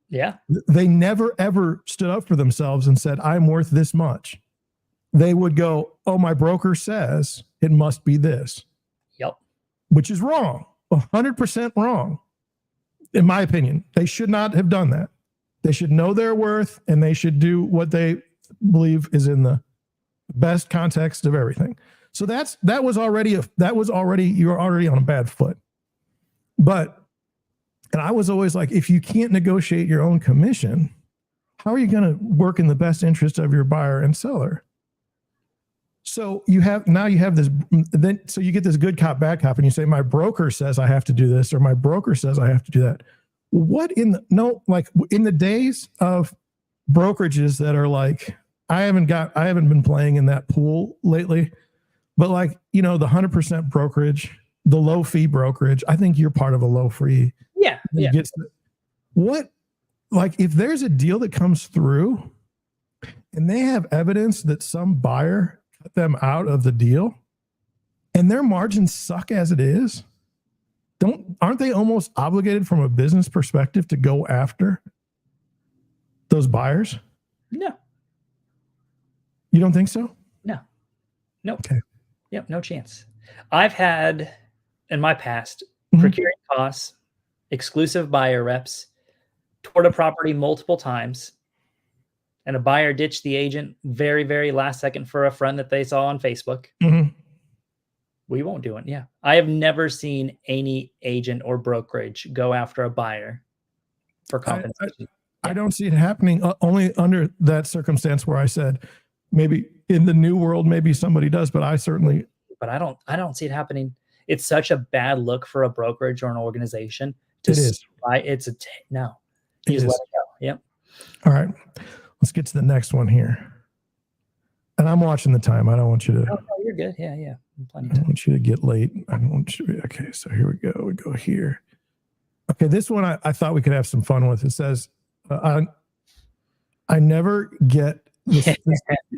Yeah. They never, ever stood up for themselves and said, I'm worth this much. They would go, oh, my broker says it must be this. Yep. Which is wrong, 100% wrong. In my opinion, they should not have done that. They should know their worth and they should do what they believe is in the best context of everything. So you're already on a bad foot. And I was always like, if you can't negotiate your own commission, how are you going to work in the best interest of your buyer and seller? So you get this good cop, bad cop, and you say, my broker says I have to do this, or my broker says I have to do that. In the days of brokerages that are like, I haven't been playing in that pool lately, but like, the 100% brokerage, the low fee brokerage, I think you're part of a low fee. Yeah. Yeah. If there's a deal that comes through and they have evidence that some buyer cut them out of the deal and their margins suck as it is, aren't they almost obligated from a business perspective to go after those buyers? No. You don't think so? No. Nope. Okay. Yep. No chance. I've had in my past procuring costs, exclusive buyer reps, toured a property multiple times, and a buyer ditched the agent very, very last second for a friend that they saw on Facebook. Mm-hmm. We won't do it. Yeah. I have never seen agent or brokerage go after a buyer for compensation. I don't see it happening only under that circumstance where I said maybe in the new world, maybe somebody does, but I don't see it happening. It's such a bad look for a brokerage or an organization. It is. No. You just let it go. Yep. All right. Let's get to the next one here. And I'm watching the time. I don't want you to. Oh, no, you're good. Yeah. Yeah. I don't want you to get late. I don't want you to. Okay. So here we go. We go here. Okay. This one I thought we could have some fun with. It says, I never get this.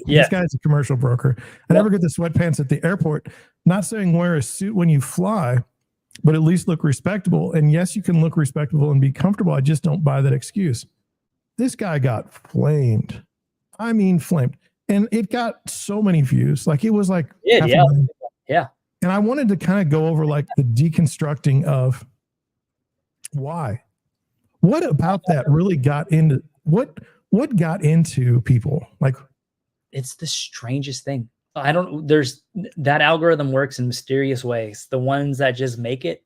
This guy's a commercial broker. I never get the sweatpants at the airport. Not saying wear a suit when you fly, but at least look respectable. And yes, you can look respectable and be comfortable. I just don't buy that excuse. This guy got flamed. I mean, flamed. And it got so many views. Like it was like, yeah. And I wanted to kind of go over like the deconstructing of why. What about that really got into what got into people? Like, it's the strangest thing. There's that algorithm works in mysterious ways. The ones that just make it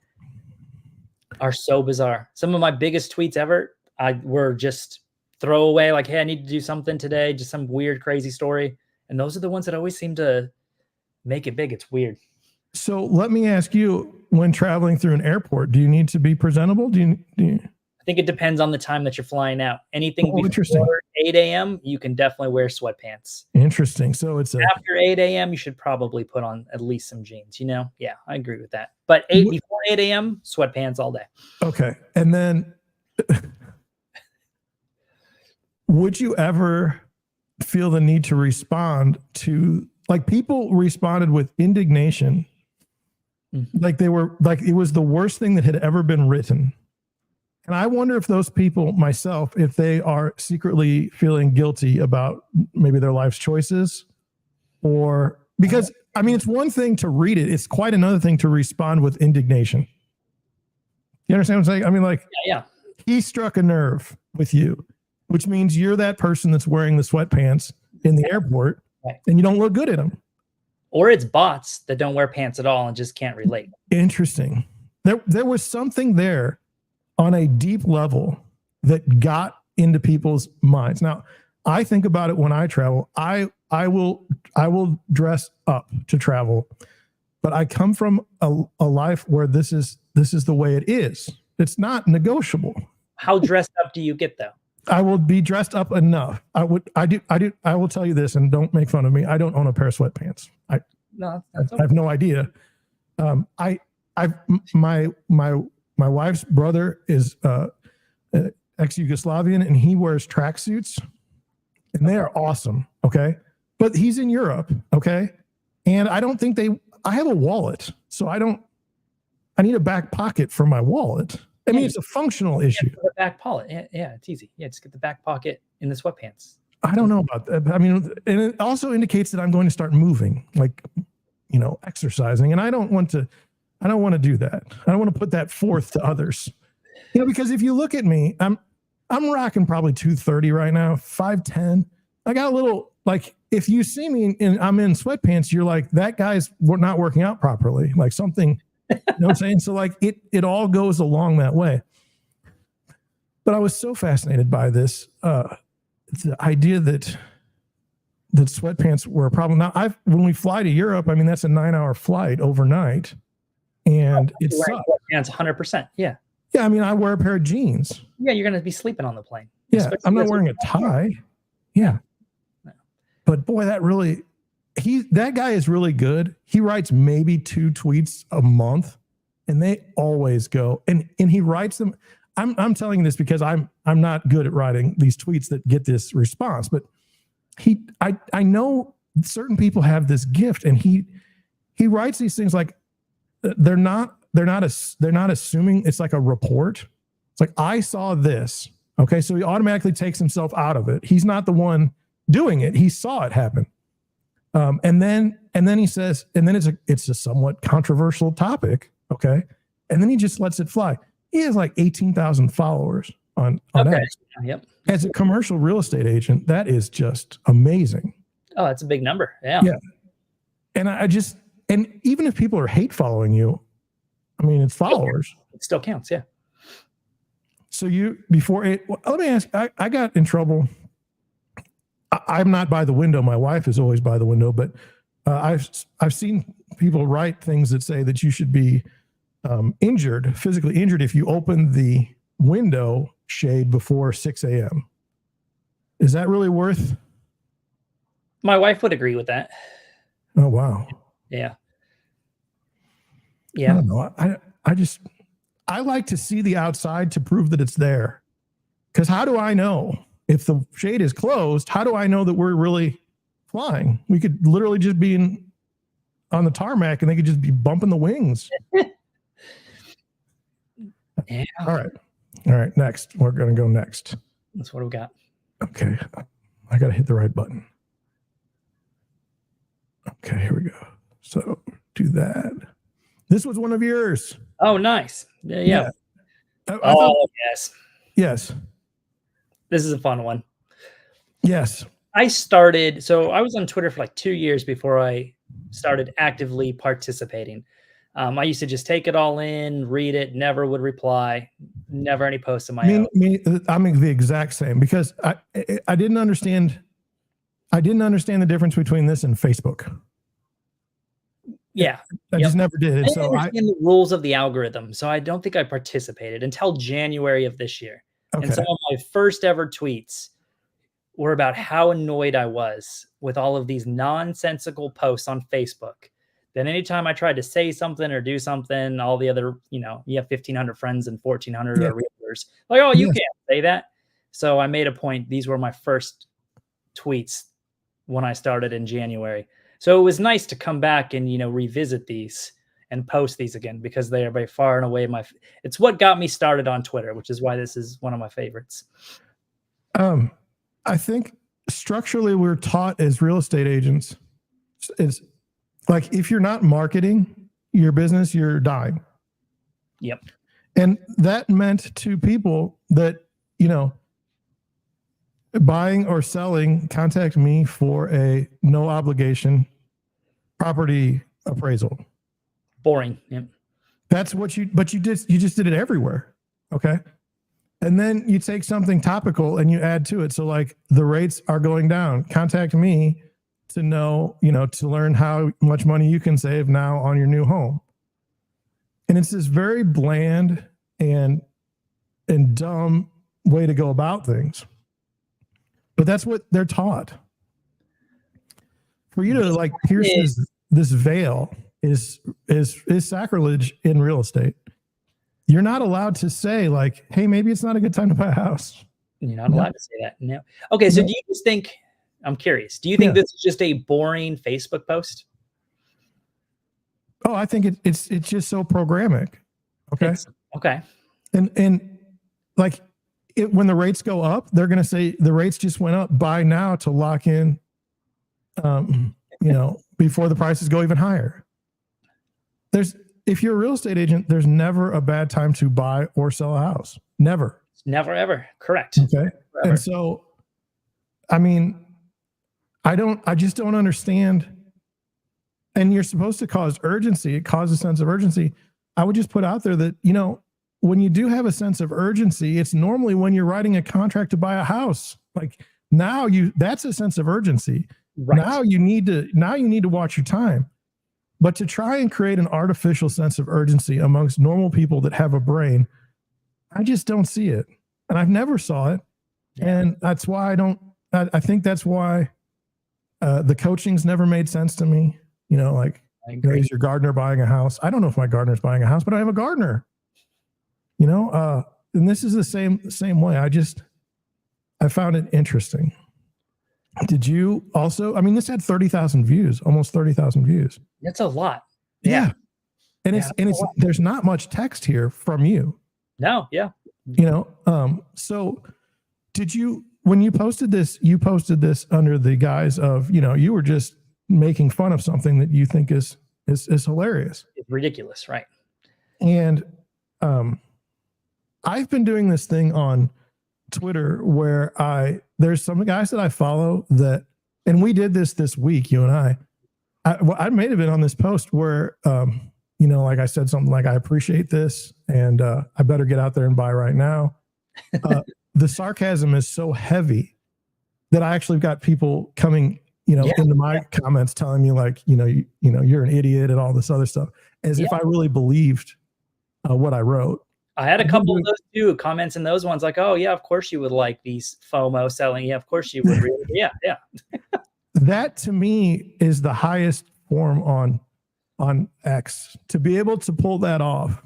are so bizarre. Some of my biggest tweets ever were just throwaway, like, hey, I need to do something today, just some weird, crazy story. And those are the ones that always seem to make it big. It's weird. So let me ask you, when traveling through an airport, do you need to be presentable? Do you? I think it depends on the time that you're flying out. Anything before 8 a.m., you can definitely wear sweatpants. Interesting. So it's after 8 a.m., you should probably put on at least some jeans, Yeah, I agree with that. But before 8 a.m., sweatpants all day. Okay. And then would you ever feel the need to respond to, like, people responded with indignation, like it was the worst thing that had ever been written. And I wonder if those people, myself, if they are secretly feeling guilty about maybe their life's choices, or because, I mean, it's one thing to read it. It's quite another thing to respond with indignation. You understand what I'm saying? I mean, like, yeah. He struck a nerve with you, which means you're that person that's wearing the sweatpants in the airport, and you don't look good in them. Or it's bots that don't wear pants at all and just can't relate. Interesting. There was something there on a deep level that got into people's minds. Now, I think about it when I travel. I will dress up to travel, but I come from a life where this is the way it is. It's not negotiable. How dressed up do you get though? I will be dressed up enough. I will tell you this, and don't make fun of me. I don't own a pair of sweatpants. I have no idea. My wife's brother is ex-Yugoslavian, and he wears tracksuits, and they are awesome. Okay, but he's in Europe. Okay, and I don't think I have a wallet, so I need a back pocket for my wallet. I mean, it's a functional issue. The back pocket, yeah, it's easy. Yeah, just get the back pocket in the sweatpants. I don't know about that. I mean, and it also indicates that I'm going to start moving, like, exercising, and I don't want to do that. I don't want to put that forth to others, because if you look at me, I'm rocking probably 230 right now, 5'10". I got a little, like, if you see me and I'm in sweatpants, you're like, that guy's not working out properly, like something. You know what I'm saying? So like it all goes along that way. But I was so fascinated by this, the idea that sweatpants were a problem. Now, when we fly to Europe, I mean, that's a 9-hour flight overnight, and it sucks. Sweatpants, 100%. Yeah. Yeah, I mean, I wear a pair of jeans. Yeah, you're going to be sleeping on the plane. Yeah, especially I'm not wearing a tie. Yeah. No. But boy, that guy is really good. He writes maybe 2 tweets a month, and they always go. And he writes them. I'm telling you this because I'm not good at writing these tweets that get this response. But I know certain people have this gift, and he writes these things like they're not assuming it's like a report. It's like, I saw this. Okay, so he automatically takes himself out of it. He's not the one doing it. He saw it happen. And then he says, and then it's a somewhat controversial topic. Okay. And then he just lets it fly. He has like 18,000 followers on X. Yep. As a commercial real estate agent, that is just amazing. Oh, that's a big number. Yeah. Yeah. And and even if people are hate following you, I mean, it's followers. It still counts. Yeah. So let me ask, I got in trouble. I'm not by the window. My wife is always by the window, but I've seen people write things that say that you should be physically injured if you open the window shade before 6 a.m. Is that really worth? My wife would agree with that. Oh, wow. Yeah. I don't know. I like to see the outside to prove that it's there. Because how do I know? If the shade is closed, how do I know that we're really flying? We could literally just be on the tarmac, and they could just be bumping the wings. Yeah. All right. Next, we're going to go next. That's what we got. Okay. I got to hit the right button. Okay, here we go. So do that. This was one of yours. Oh, nice. Yeah. Yes. Yes. This is a fun one. Yes. I was on Twitter for like 2 years before I started actively participating. I used to just take it all in, read it, never would reply, never any posts of my own. I'm the exact same, because I didn't understand the difference between this and Facebook. Yeah. I just never did. I understand the rules of the algorithm, so I don't think I participated until January of this year. Okay. And some of my first ever tweets were about how annoyed I was with all of these nonsensical posts on Facebook. Then anytime I tried to say something or do something, all the other, you have 1,500 friends and 1,400 are realtors. Like, oh, you can't say that. So I made a point. These were my first tweets when I started in January. So it was nice to come back and, revisit these and post these again, because they are by far and away it's what got me started on Twitter, which is why this is one of my favorites. I think structurally we're taught as real estate agents, is like, if you're not marketing your business, you're dying. Yep. And that meant to people that, buying or selling, contact me for a no obligation property appraisal. Boring. Yep. That's what you just did it everywhere. Okay. And then you take something topical and you add to it. So like the rates are going down. Contact me to know, to learn how much money you can save now on your new home. And it's this very bland and dumb way to go about things. But that's what they're taught. For you to like pierce this veil is sacrilege in real estate. You're not allowed to say like, hey, maybe it's not a good time to buy a house. You're not allowed to say that. No. Okay. So do you just think, I'm curious, do you think this is just a boring Facebook post? Oh, I think it's just so programmatic. Okay. Okay. And like when the rates go up, they're going to say the rates just went up, buy now to lock in, before the prices go even higher. If you're a real estate agent, there's never a bad time to buy or sell a house. Never. Never, ever. Correct. Okay. And so, I mean, I just don't understand. And you're supposed to cause urgency. It causes a sense of urgency. I would just put out there that, when you do have a sense of urgency, it's normally when you're writing a contract to buy a house. Like now that's a sense of urgency. Right. Now you need to watch your time. But to try and create an artificial sense of urgency amongst normal people that have a brain, I just don't see it. And I've never saw it. And that's why I think that's why the coaching's never made sense to me. Is your gardener buying a house? I don't know if my gardener's buying a house, but I have a gardener. And this is the same way. I found it interesting. Did you also, this had 30,000 views, almost 30,000 views. That's a lot. Yeah. And there's not much text here from you. No. Yeah. So when you posted this under the guise of, you were just making fun of something that you think is hilarious. It's ridiculous. Right. And, I've been doing this thing on Twitter where there's some guys that I follow and we did this week, you and I may have been on this post where, like I said something like, I appreciate this and I better get out there and buy right now. The sarcasm is so heavy that I actually got people coming, into my comments telling me like, you're an idiot and all this other stuff, as if I really believed what I wrote. I had a couple of those too, comments in those ones like, oh yeah, of course you would like these FOMO selling. Yeah, of course you would. Really. Yeah. That to me is the highest form on X, to be able to pull that off.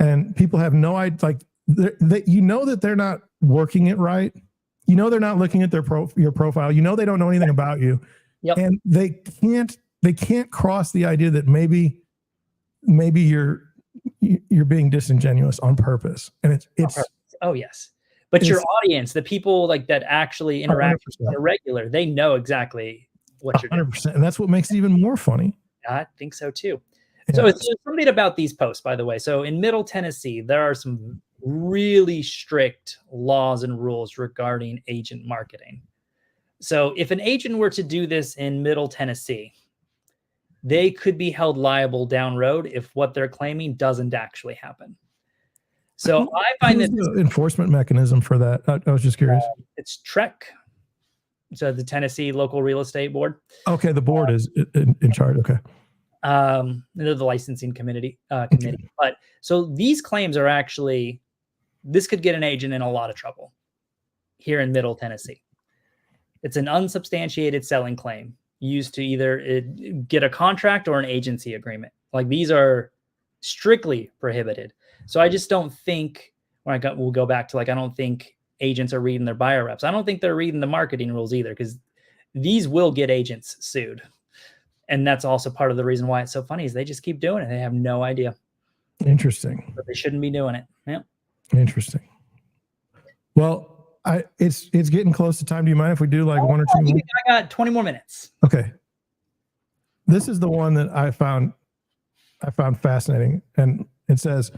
And people have no idea, like that they're not working it right. They're not looking at your profile. They don't know anything about you. Yep. And they can't cross the idea that maybe you're being disingenuous on purpose. And it's oh yes. But your audience, the people like that actually interact on a regular, they know exactly what you're doing. 100%. And that's what makes it even more funny. I think so too. Yeah. So it's something about these posts, by the way. So in Middle Tennessee, there are some really strict laws and rules regarding agent marketing. So if an agent were to do this in Middle Tennessee, they could be held liable down road if what they're claiming doesn't actually happen. So I find that the enforcement mechanism for that. I was just curious. It's TREC. So the Tennessee Local Real Estate Board. Okay, the board is in charge. Okay. They're the licensing committee. But so these claims are actually, this could get an agent in a lot of trouble here in Middle Tennessee. It's an unsubstantiated selling claim used to either get a contract or an agency agreement. Like these are strictly prohibited. So I just don't think, we'll go back to like, I don't think agents are reading their buyer reps. I don't think they're reading the marketing rules either, because these will get agents sued. And that's also part of the reason why it's so funny is they just keep doing it. They have no idea. Interesting. But they shouldn't be doing it. Yeah. Interesting. Well, it's getting close to time. Do you mind if we do like one or two more? I got 20 more minutes. Okay. This is the one that I found fascinating. And it says,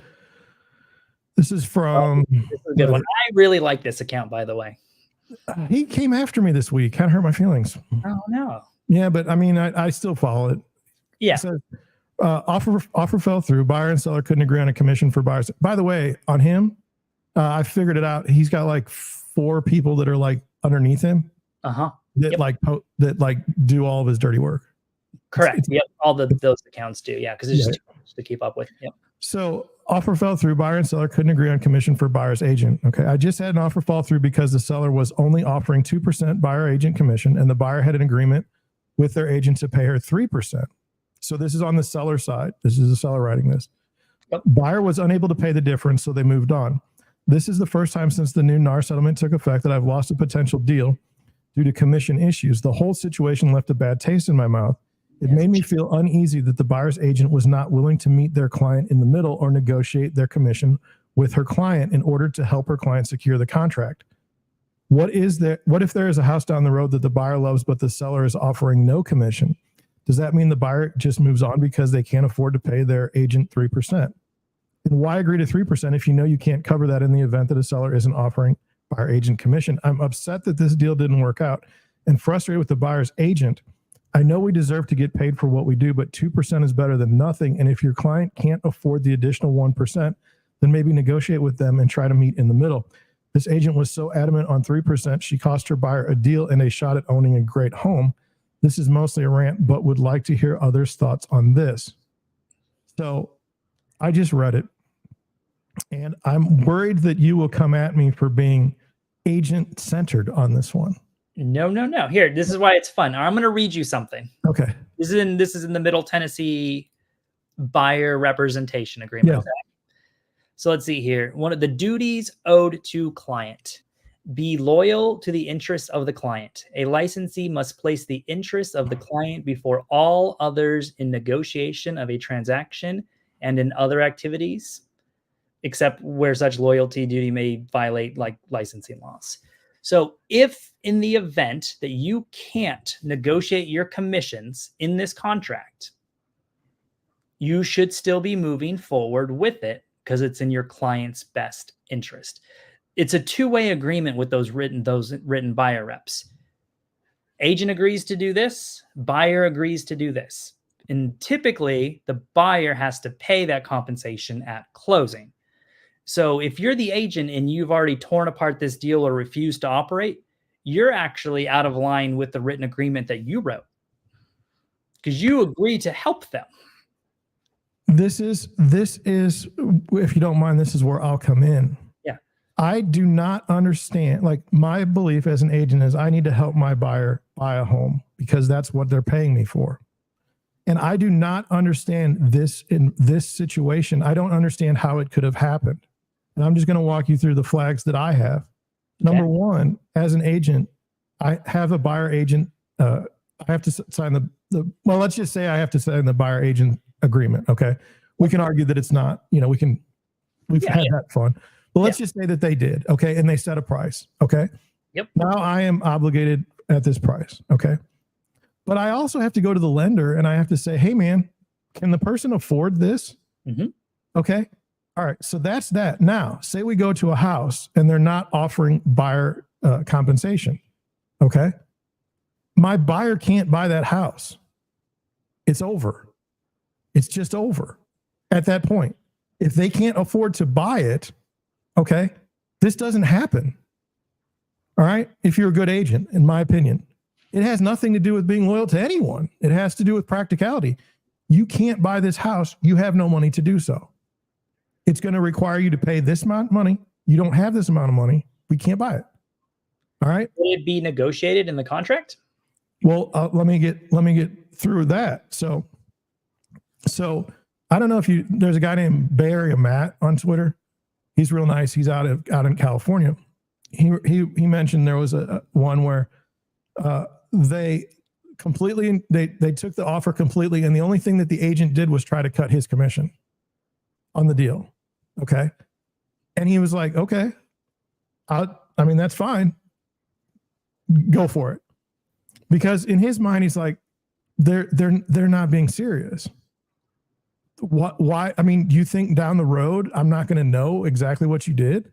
this is from... This is a good one. I really like this account, by the way. He came after me this week. Kind of hurt my feelings. Oh, no. Yeah, but I mean, I still follow it. Yeah. It says, offer fell through. Buyer and seller couldn't agree on a commission for buyers. By the way, on him, I figured it out. He's got like 4 people that are like underneath him that Yep. like do all of his dirty work. Correct. Yep. All those accounts do. Yeah. Because it's just too much to keep up with. Yep. So offer fell through. Buyer and seller couldn't agree on commission for buyer's agent. Okay. I just had an offer fall through because the seller was only offering 2% buyer agent commission and the buyer had an agreement with their agent to pay her 3%. So this is on the seller side. This is the seller writing this. Yep. Buyer was unable to pay the difference, so they moved on. This is the first time since the new NAR settlement took effect that I've lost a potential deal due to commission issues. The whole situation left a bad taste in my mouth. It made me feel uneasy that the buyer's agent was not willing to meet their client in the middle or negotiate their commission with her client in order to help her client secure the contract. What if there is a house down the road that the buyer loves, but the seller is offering no commission? Does that mean the buyer just moves on because they can't afford to pay their agent 3%? And why agree to 3% if you know you can't cover that in the event that a seller isn't offering buyer agent commission? I'm upset that this deal didn't work out and frustrated with the buyer's agent. I know we deserve to get paid for what we do, but 2% is better than nothing. And if your client can't afford the additional 1%, then maybe negotiate with them and try to meet in the middle. This agent was so adamant on 3%, she cost her buyer a deal and a shot at owning a great home. This is mostly a rant, but would like to hear others' thoughts on this. So I just read it, and I'm worried that you will come at me for being agent-centered on this one. No. Here, this is why it's fun. I'm going to read you something. Okay. This is in the Middle Tennessee buyer representation agreement. Yeah. Okay? So let's see here. One of the duties owed to client. Be loyal to the interests of the client. A licensee must place the interests of the client before all others in negotiation of a transaction and in other activities, except where such loyalty duty may violate like licensing laws. So if in the event that you can't negotiate your commissions in this contract, you should still be moving forward with it because it's in your client's best interest. It's a two-way agreement with those written buyer reps. Agent agrees to do this, buyer agrees to do this. And typically the buyer has to pay that compensation at closing. So if you're the agent and you've already torn apart this deal or refused to operate, you're actually out of line with the written agreement that you wrote because you agreed to help them. This is, if you don't mind, this is where I'll come in. Yeah. I do not understand. Like, my belief as an agent is I need to help my buyer buy a home because that's what they're paying me for. And I do not understand this in this situation. I don't understand how it could have happened. And I'm just going to walk you through the flags that I have. Number one, as an agent, I have a buyer agent. I have to sign well, let's just say I have to sign the buyer agent agreement. Okay. We can argue that it's not, we've had that fun, but let's just say that they did. Okay. And they set a price. Okay. Yep. Now I am obligated at this price. Okay. But I also have to go to the lender and I have to say, hey man, can the person afford this? Mm-hmm. Okay. All right. So that's that. Now say we go to a house and they're not offering buyer compensation. Okay. My buyer can't buy that house. It's over. It's just over at that point. If they can't afford to buy it, okay, this doesn't happen. All right. If you're a good agent, in my opinion, it has nothing to do with being loyal to anyone. It has to do with practicality. You can't buy this house. You have no money to do so. It's going to require you to pay this amount of money. You don't have this amount of money. We can't buy it. All right. Would it be negotiated in the contract? Well, let me get through that. So I don't know if there's a guy named Bay Area Matt on Twitter. He's real nice. He's out in California. He mentioned there was one where they took the offer completely, and the only thing that the agent did was try to cut his commission on the deal. Okay, and he was like, "Okay, that's fine. Go for it," because in his mind, he's like, "They're not being serious." Why? I mean, do you think down the road I'm not going to know exactly what you did?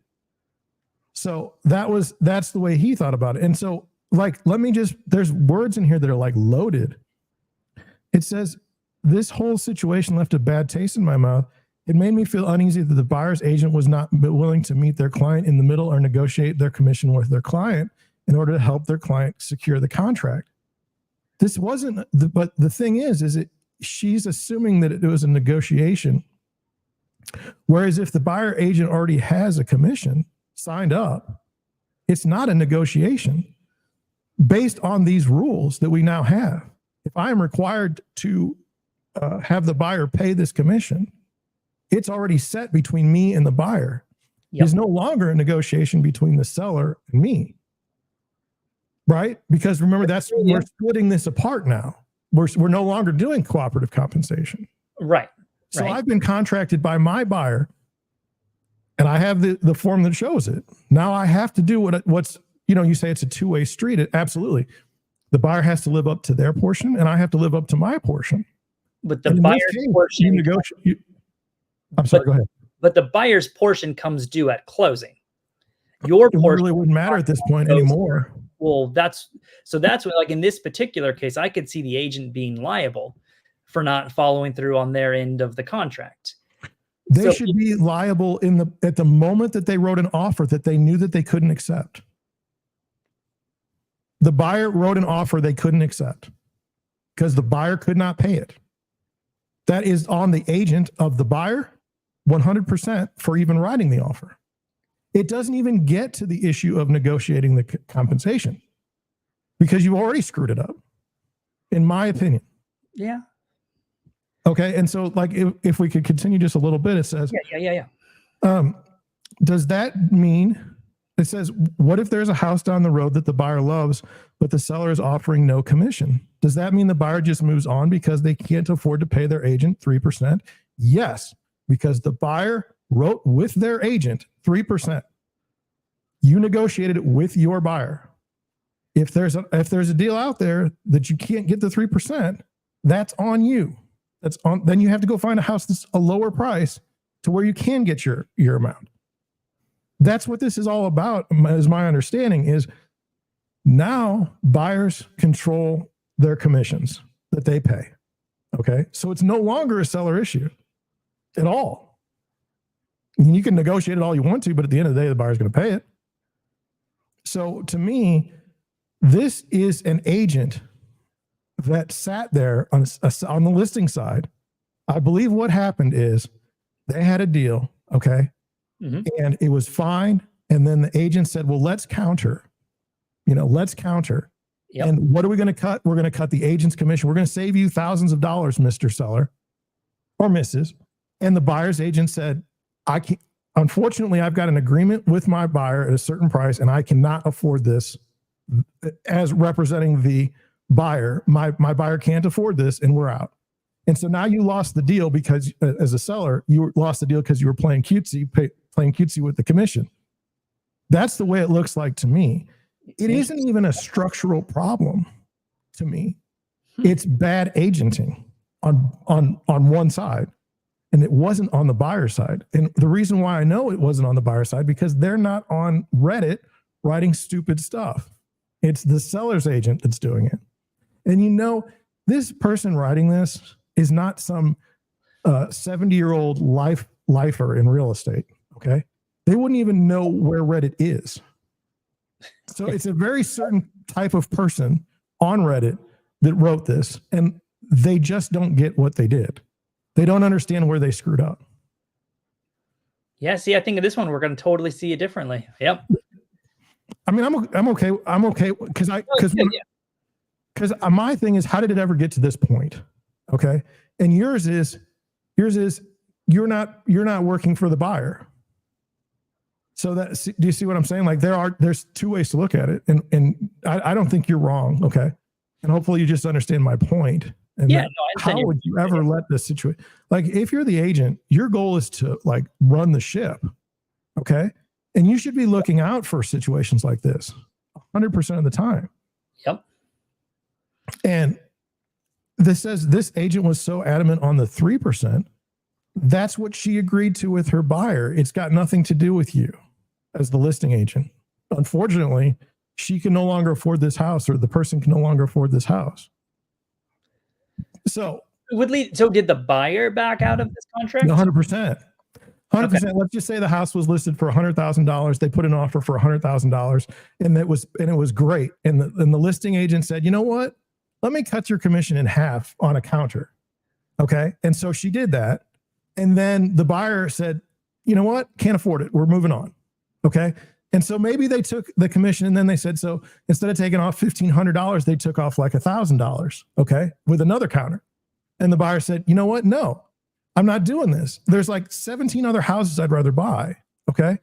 So that's the way he thought about it. And so, like, there's words in here that are like loaded. It says, this whole situation left a bad taste in my mouth. It made me feel uneasy that the buyer's agent was not willing to meet their client in the middle or negotiate their commission with their client in order to help their client secure the contract. This wasn't, but the thing is she's assuming that it was a negotiation. Whereas if the buyer agent already has a commission signed up, it's not a negotiation based on these rules that we now have. If I am required to have the buyer pay this commission, it's already set between me and the buyer. Yep. There's no longer a negotiation between the seller and me, right? Because remember, we're splitting this apart now. We're no longer doing cooperative compensation. Right. So right. I've been contracted by my buyer, and I have the form that shows it. Now I have to do what's, you say it's a two-way street. Absolutely. The buyer has to live up to their portion, and I have to live up to my portion. But the buyer's portion, I'm sorry, go ahead. But the buyer's portion comes due at closing. Your portion really wouldn't matter at this point anymore. Well, that's what, like in this particular case, I could see the agent being liable for not following through on their end of the contract. They should be liable at the moment that they wrote an offer that they knew that they couldn't accept. The buyer wrote an offer they couldn't accept because the buyer could not pay it. That is on the agent of the buyer 100% for even writing the offer. It doesn't even get to the issue of negotiating the compensation because you've already screwed it up, in my opinion. Yeah. Okay. And so like, if we could continue just a little bit, it says, does that mean, it says, what if there's a house down the road that the buyer loves, but the seller is offering no commission? Does that mean the buyer just moves on because they can't afford to pay their agent 3%? Yes, because the buyer wrote with their agent 3%. You negotiated it with your buyer. If there's a deal out there that you can't get the 3%, that's on you. Then you have to go find a house that's a lower price to where you can get your amount. That's what this is all about, is my understanding, is now buyers control their commissions that they pay. Okay. So it's no longer a seller issue at all. I mean, you can negotiate it all you want to, but at the end of the day, the buyer's going to pay it. So to me, this is an agent that sat there on the listing side. I believe what happened is they had a deal. Okay. Mm-hmm. And it was fine. And then the agent said, well, let's counter. Let's counter. Yep. And what are we going to cut? We're going to cut the agent's commission. We're going to save you thousands of dollars, Mr. Seller or Mrs. And the buyer's agent said, I can't, unfortunately, I've got an agreement with my buyer at a certain price, and I cannot afford this as representing the buyer. My buyer can't afford this, and we're out. And so now you lost the deal because as a seller, you lost the deal because you were playing cutesy with the commission. That's the way it looks like to me. It isn't even a structural problem to me. It's bad agenting on one side, and it wasn't on the buyer side. And the reason why I know it wasn't on the buyer side, because they're not on Reddit writing stupid stuff. It's the seller's agent that's doing it. And this person writing this is not some 70-year-old lifer in real estate. Okay. They wouldn't even know where Reddit is. So it's a very certain type of person on Reddit that wrote this, and they just don't get what they did. They don't understand where they screwed up. Yeah. See, I think in this one, we're going to totally see it differently. Yep. I mean, I'm okay. I'm okay. Because my thing is, how did it ever get to this point? Okay. And yours is you're not working for the buyer. So do you see what I'm saying? Like there's two ways to look at it. And I don't think you're wrong. Okay. And hopefully you just understand my point. And how would you ever let this situation, like if you're the agent, your goal is to like run the ship. Okay. And you should be looking out for situations like this 100% of the time. Yep. And this says this agent was so adamant on the 3%. That's what she agreed to with her buyer. It's got nothing to do with you as the listing agent. Unfortunately, she can no longer afford this house, or the person can no longer afford this house. So would lead. So did the buyer back out of this contract? 100%. 100%. Okay. Let's just say the house was listed for $100,000. They put an offer for $100,000, and it was great. And the listing agent said, you know what? Let me cut your commission in half on a counter. Okay. And so she did that. And then the buyer said, you know what? Can't afford it. We're moving on. Okay. And so maybe they took the commission, and then they said, so instead of taking off $1,500, they took off like $1,000. Okay. With another counter. And the buyer said, you know what? No, I'm not doing this. There's like 17 other houses I'd rather buy. Okay.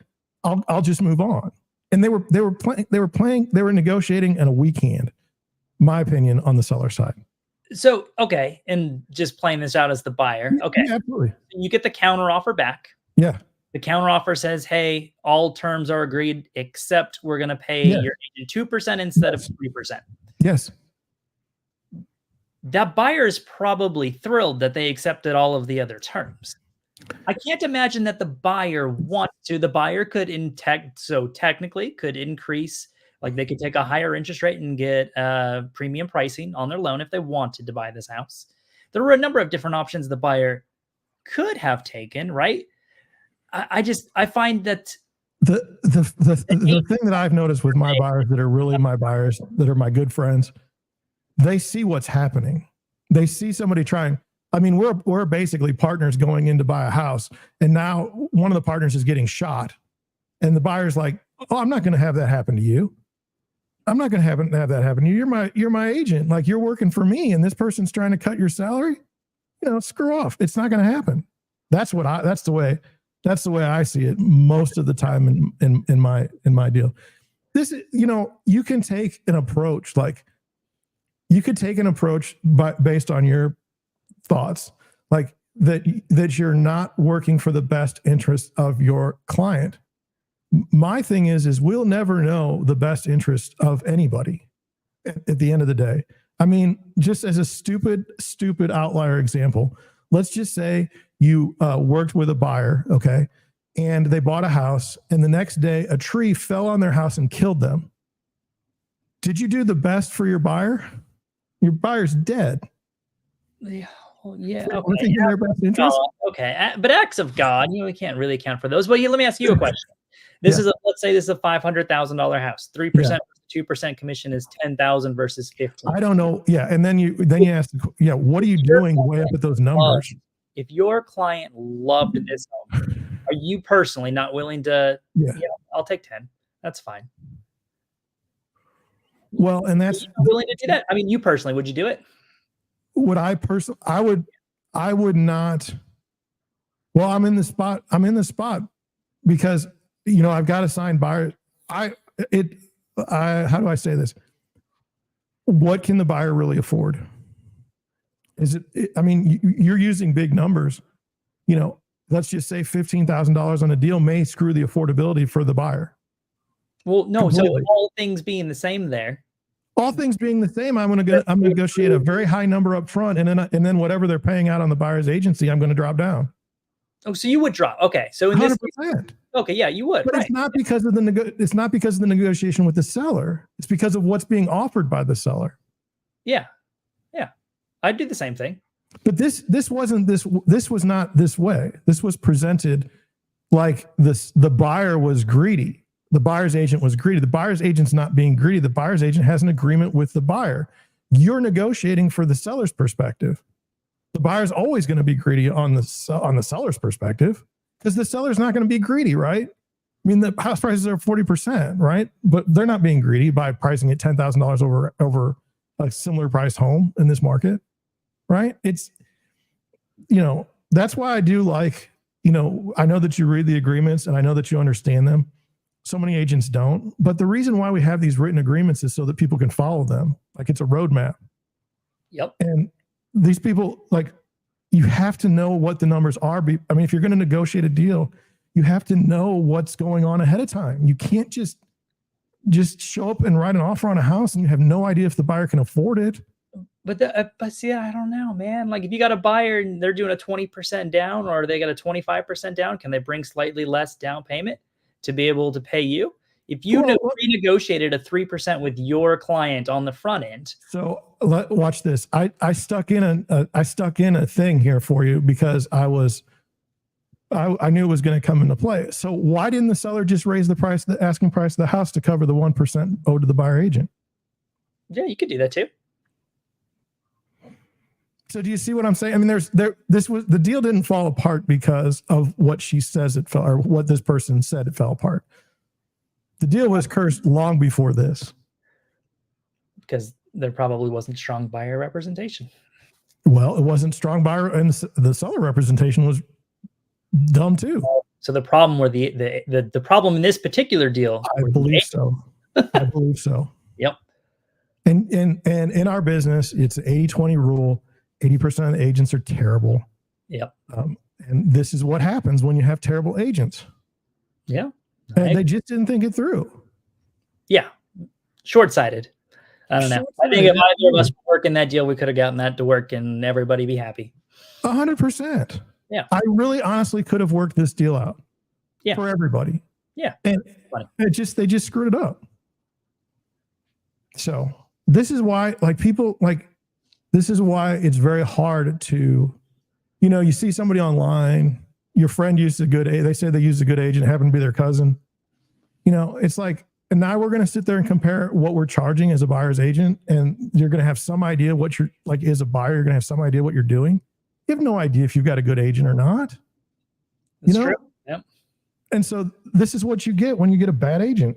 I'll just move on. And they were negotiating in a weak hand, my opinion, on the seller side. So, okay. And just playing this out as the buyer. Okay. Yeah, absolutely. You get the counter offer back. Yeah. The counter offer says, hey, all terms are agreed, except we're going to pay your agent 2% instead of 3%. Yes. That buyer is probably thrilled that they accepted all of the other terms. I can't imagine that the buyer wants to. The buyer could technically could increase, like they could take a higher interest rate and get premium pricing on their loan if they wanted to buy this house. There were a number of different options the buyer could have taken, right? I find that the thing that I've noticed with my buyers that are really my buyers, that are my good friends, they see what's happening. They see somebody trying. I mean, we're basically partners going in to buy a house, and now one of the partners is getting shot, and the buyer's like, "Oh, I'm not going to have that happen to you. I'm not going to have that happen to you. You're my agent. Like, you're working for me, and this person's trying to cut your salary. Screw off. It's not going to happen." That's the way I see it most of the time in my deal. This, you can take an approach, like you could take an approach based on your thoughts, like that you're not working for the best interest of your client. My thing is we'll never know the best interest of anybody at the end of the day. I mean, just as a stupid outlier example, let's just say you worked with a buyer, okay, and they bought a house, and the next day a tree fell on their house and killed them. Did you do the best for your buyer? Your buyer's dead. Yeah. Well, yeah. Okay. In their best interest? Okay. But acts of God, we can't really account for those. But let me ask you a question. Let's say this is a $500,000 house. 3%, 2% commission is $10,000 versus $15,000. I don't know. Yeah. And then you ask, what are you doing way up at those numbers? If your client loved this home, are you personally not willing to, I'll take 10. That's fine. Well, and that's willing to do that. I mean, you personally, would you do it? Would I personally? I would not. Well, I'm in the spot because, I've got a signed buyer. How do I say this? What can the buyer really afford? You're using big numbers, let's just say $15,000 on a deal may screw the affordability for the buyer. Well, no. Completely. So all things being the same there. All things being the same, I'm going to negotiate a very high number up front, and then whatever they're paying out on the buyer's agency, I'm going to drop down. Oh, so you would drop? Okay, so in 100%. This case, okay, yeah, you would. But right. It's not because of the negotiation with the seller. It's because of what's being offered by the seller. Yeah, I'd do the same thing. But this was not this way. This was presented like this. The buyer was greedy. The buyer's agent was greedy. The buyer's agent's not being greedy. The buyer's agent has an agreement with the buyer. You're negotiating for the seller's perspective. The buyer's always going to be greedy on the seller's perspective because the seller's not going to be greedy, right? I mean, the house prices are 40%, right? But they're not being greedy by pricing it $10,000 over a similar priced home in this market, right? It's, that's why I do like, I know that you read the agreements and I know that you understand them. So many agents don't. But the reason why we have these written agreements is so that people can follow them. Like it's a roadmap. Yep. And these people, like, you have to know what the numbers are. If you're going to negotiate a deal, you have to know what's going on ahead of time. You can't just show up and write an offer on a house and you have no idea if the buyer can afford it. But see, I don't know, man. Like if you got a buyer and they're doing a 20% down or they got a 25% down, can they bring slightly less down payment to be able to pay you? If you renegotiated a 3% with your client on the front end. So watch this. I stuck in a thing here for you because I knew it was going to come into play. So why didn't the seller just raise the asking price of the house to cover the 1% owed to the buyer agent? Yeah, you could do that too. So do you see what I'm saying? I mean, the deal didn't fall apart because of what she says it fell, or what this person said it fell apart. The deal was cursed long before this. Because there probably wasn't strong buyer representation. Well, it wasn't strong buyer, and the seller representation was dumb too. So the problem where the problem in this particular deal, I believe so. I believe so. Yep. And in our business, it's an 80-20 rule. 80% of the agents are terrible. Yep. And this is what happens when you have terrible agents. Yeah. And they just didn't think it through. Yeah. Short-sighted. I don't know. I think if either of us were working that deal, we could have gotten that to work and everybody be happy. 100%. Yeah. I really honestly could have worked this deal out. Yeah. For everybody. Yeah. And they just screwed it up. So this is why this is why it's very hard to, you see somebody online, your friend used they say they used a good agent, happened to be their cousin. It's like, and now we're going to sit there and compare what we're charging as a buyer's agent. And you're going to have some idea what you're like as a buyer, you're going to have some idea what you're doing. You have no idea if you've got a good agent or not. That's true. Yep. And so this is what you get when you get a bad agent.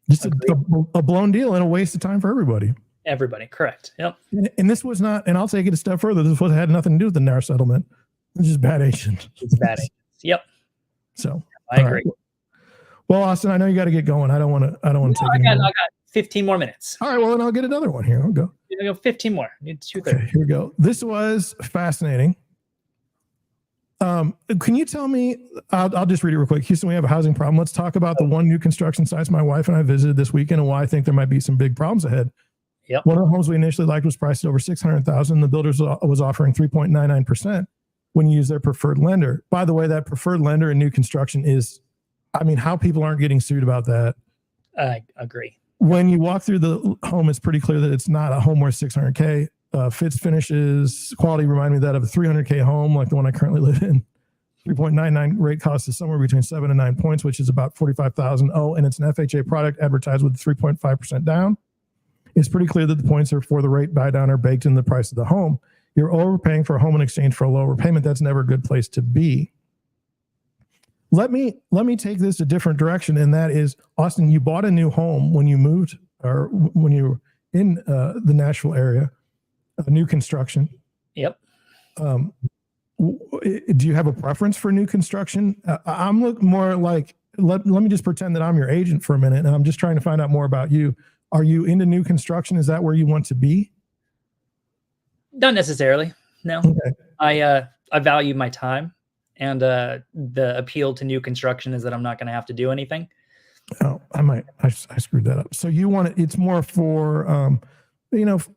Just a blown deal and a waste of time for everybody. Everybody, correct. Yep. And this was not, and I'll take it a step further. This had nothing to do with the NAR settlement. It's just bad agent. It's bad agents. Yep. So I agree. Right. Well, Austin, I know you got to get going. I don't want to take I got 15 more minutes. All right. Well, then I'll get another one here. I'll go. You're 15 more. Need 2:30. Okay, here we go. This was fascinating. Can you tell me, I'll just read it real quick. Houston, we have a housing problem. Let's talk about the one new construction sites my wife and I visited this weekend and why I think there might be some big problems ahead. Yep. One of the homes we initially liked was priced at over $600,000. The builder was offering 3.99% when you use their preferred lender. By the way, that preferred lender in new construction is, how people aren't getting sued about that. I agree. When you walk through the home, it's pretty clear that it's not a home worth $600K. Fits, finishes, quality remind me of that of a $300K home like the one I currently live in. 3.99 rate cost is somewhere between 7 and 9 points, which is about $45,000. Oh, and it's an FHA product advertised with 3.5% down. It's pretty clear that the points are for the rate buy down are baked in the price of the home. You're overpaying for a home in exchange for a lower payment. That's never a good place to be. Let me take this a different direction, and that is, Austin, you bought a new home when you moved, or when you were in the Nashville area, new construction. Yep. Do you have a preference for new construction? I'm looking more like, let me just pretend that I'm your agent for a minute, and I'm just trying to find out more about you. Are you into new construction? Is that where you want to be? Not necessarily. No. Okay. I value my time, and the appeal to new construction is that I'm not going to have to do anything. Oh, I screwed that up. So you want it, it's more for,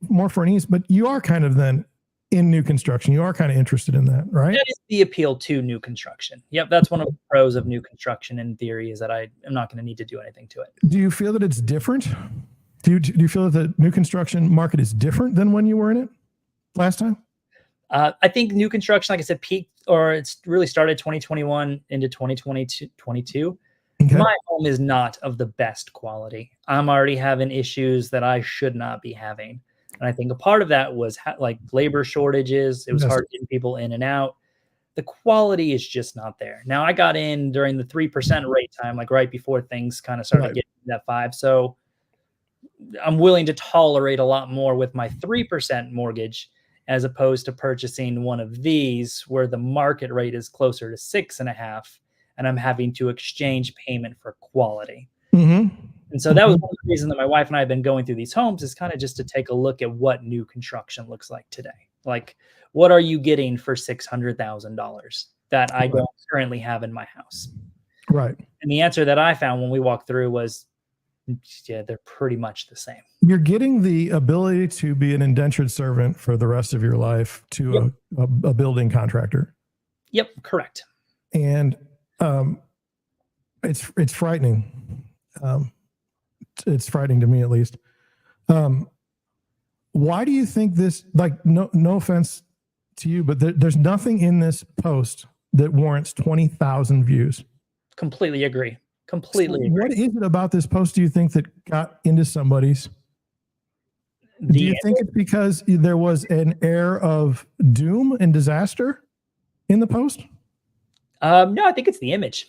more for an ease, but you are kind of then in new construction. You are kind of interested in that, right? That is the appeal to new construction. Yep. That's one of the pros of new construction in theory, is that I am not going to need to do anything to it. Do you feel that it's different? Do you feel that the new construction market is different than when you were in it last time? I think new construction, like I said, peaked, or it's really started 2021 into 2022. Okay. My home is not of the best quality. I'm already having issues that I should not be having. And I think a part of that was like labor shortages. It was hard getting people in and out. The quality is just not there. Now, I got in during the 3% rate time, like right before things kind of started getting that 5. So I'm willing to tolerate a lot more with my 3% mortgage, as opposed to purchasing one of these where the market rate is closer to 6.5, and I'm having to exchange payment for quality. Mm-hmm. And so that was one of the reasons that my wife and I have been going through these homes, is kind of just to take a look at what new construction looks like today. Like, what are you getting for $600,000 that I don't currently have in my house? Right. And the answer that I found when we walked through was, yeah, they're pretty much the same. You're getting the ability to be an indentured servant for the rest of your life to a building contractor. Yep, correct. And it's frightening. It's frightening to me, at least. Why do you think this? Like, no offense to you, but there's nothing in this post that warrants 20,000 views. Completely agree. Completely agree. What is it about this post, do you think, that got into somebody's? Do you think it's because there was an air of doom and disaster in the post? No, I think it's the image.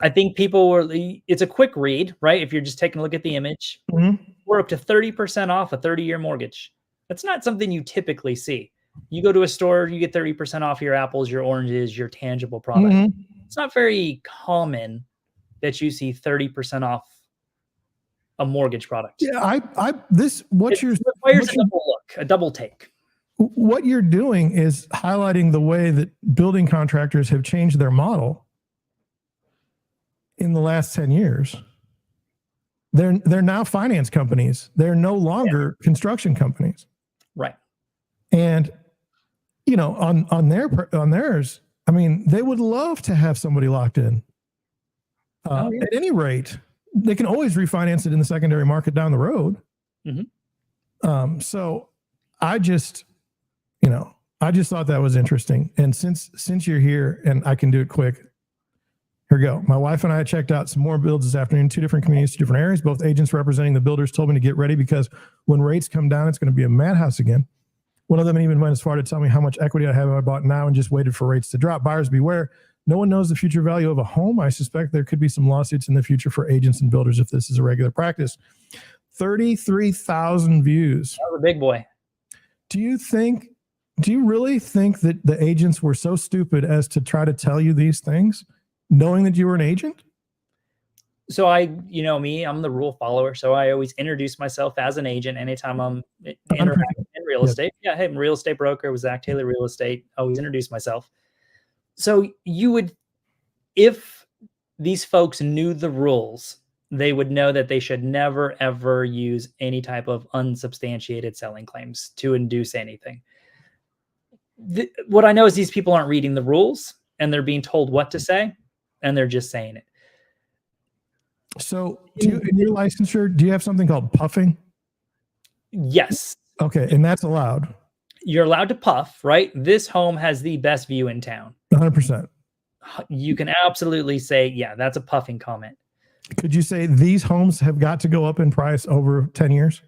I think people were, it's a quick read, right? If you're just taking a look at the image, we're up to 30% off a 30-year mortgage. That's not something you typically see. You go to a store, you get 30% off your apples, your oranges, your tangible product. It's not very common that you see 30% off a mortgage product. Yeah, this requires a double look, a double take. What you're doing is highlighting the way that building contractors have changed their model in the last 10 years. They're now finance companies. They're no longer construction companies. Right. And you know, on theirs, I mean, they would love to have somebody locked in. At any rate, they can always refinance it in the secondary market down the road. So I just thought that was interesting. And since you're here and I can do it quick, here we go. My wife and I checked out some more builds this afternoon, 2 different communities, 2 different areas. Both agents representing the builders told me to get ready because when rates come down, it's going to be a madhouse again. One of them even went as far to tell me how much equity I have if I bought now and just waited for rates to drop. Buyers beware. No one knows the future value of a home. I suspect there could be some lawsuits in the future for agents and builders if this is a regular practice. 33,000 views. That was a big boy. Do you really think that the agents were so stupid as to try to tell you these things, knowing that you were an agent? So you know me, I'm the rule follower. So I always introduce myself as an agent anytime I'm interacting in real estate. Yeah. Hey, I'm a real estate broker with Zach Taylor Real Estate. Always introduce myself. So if these folks knew the rules, they would know that they should never, ever use any type of unsubstantiated selling claims to induce anything. What I know is these people aren't reading the rules and they're being told what to say and they're just saying it. So in your licensure, do you have something called puffing? Yes. Okay. And that's allowed. You're allowed to puff, right? This home has the best view in town. 100%. You can absolutely say, yeah, that's a puffing comment. Could you say these homes have got to go up in price over 10 years?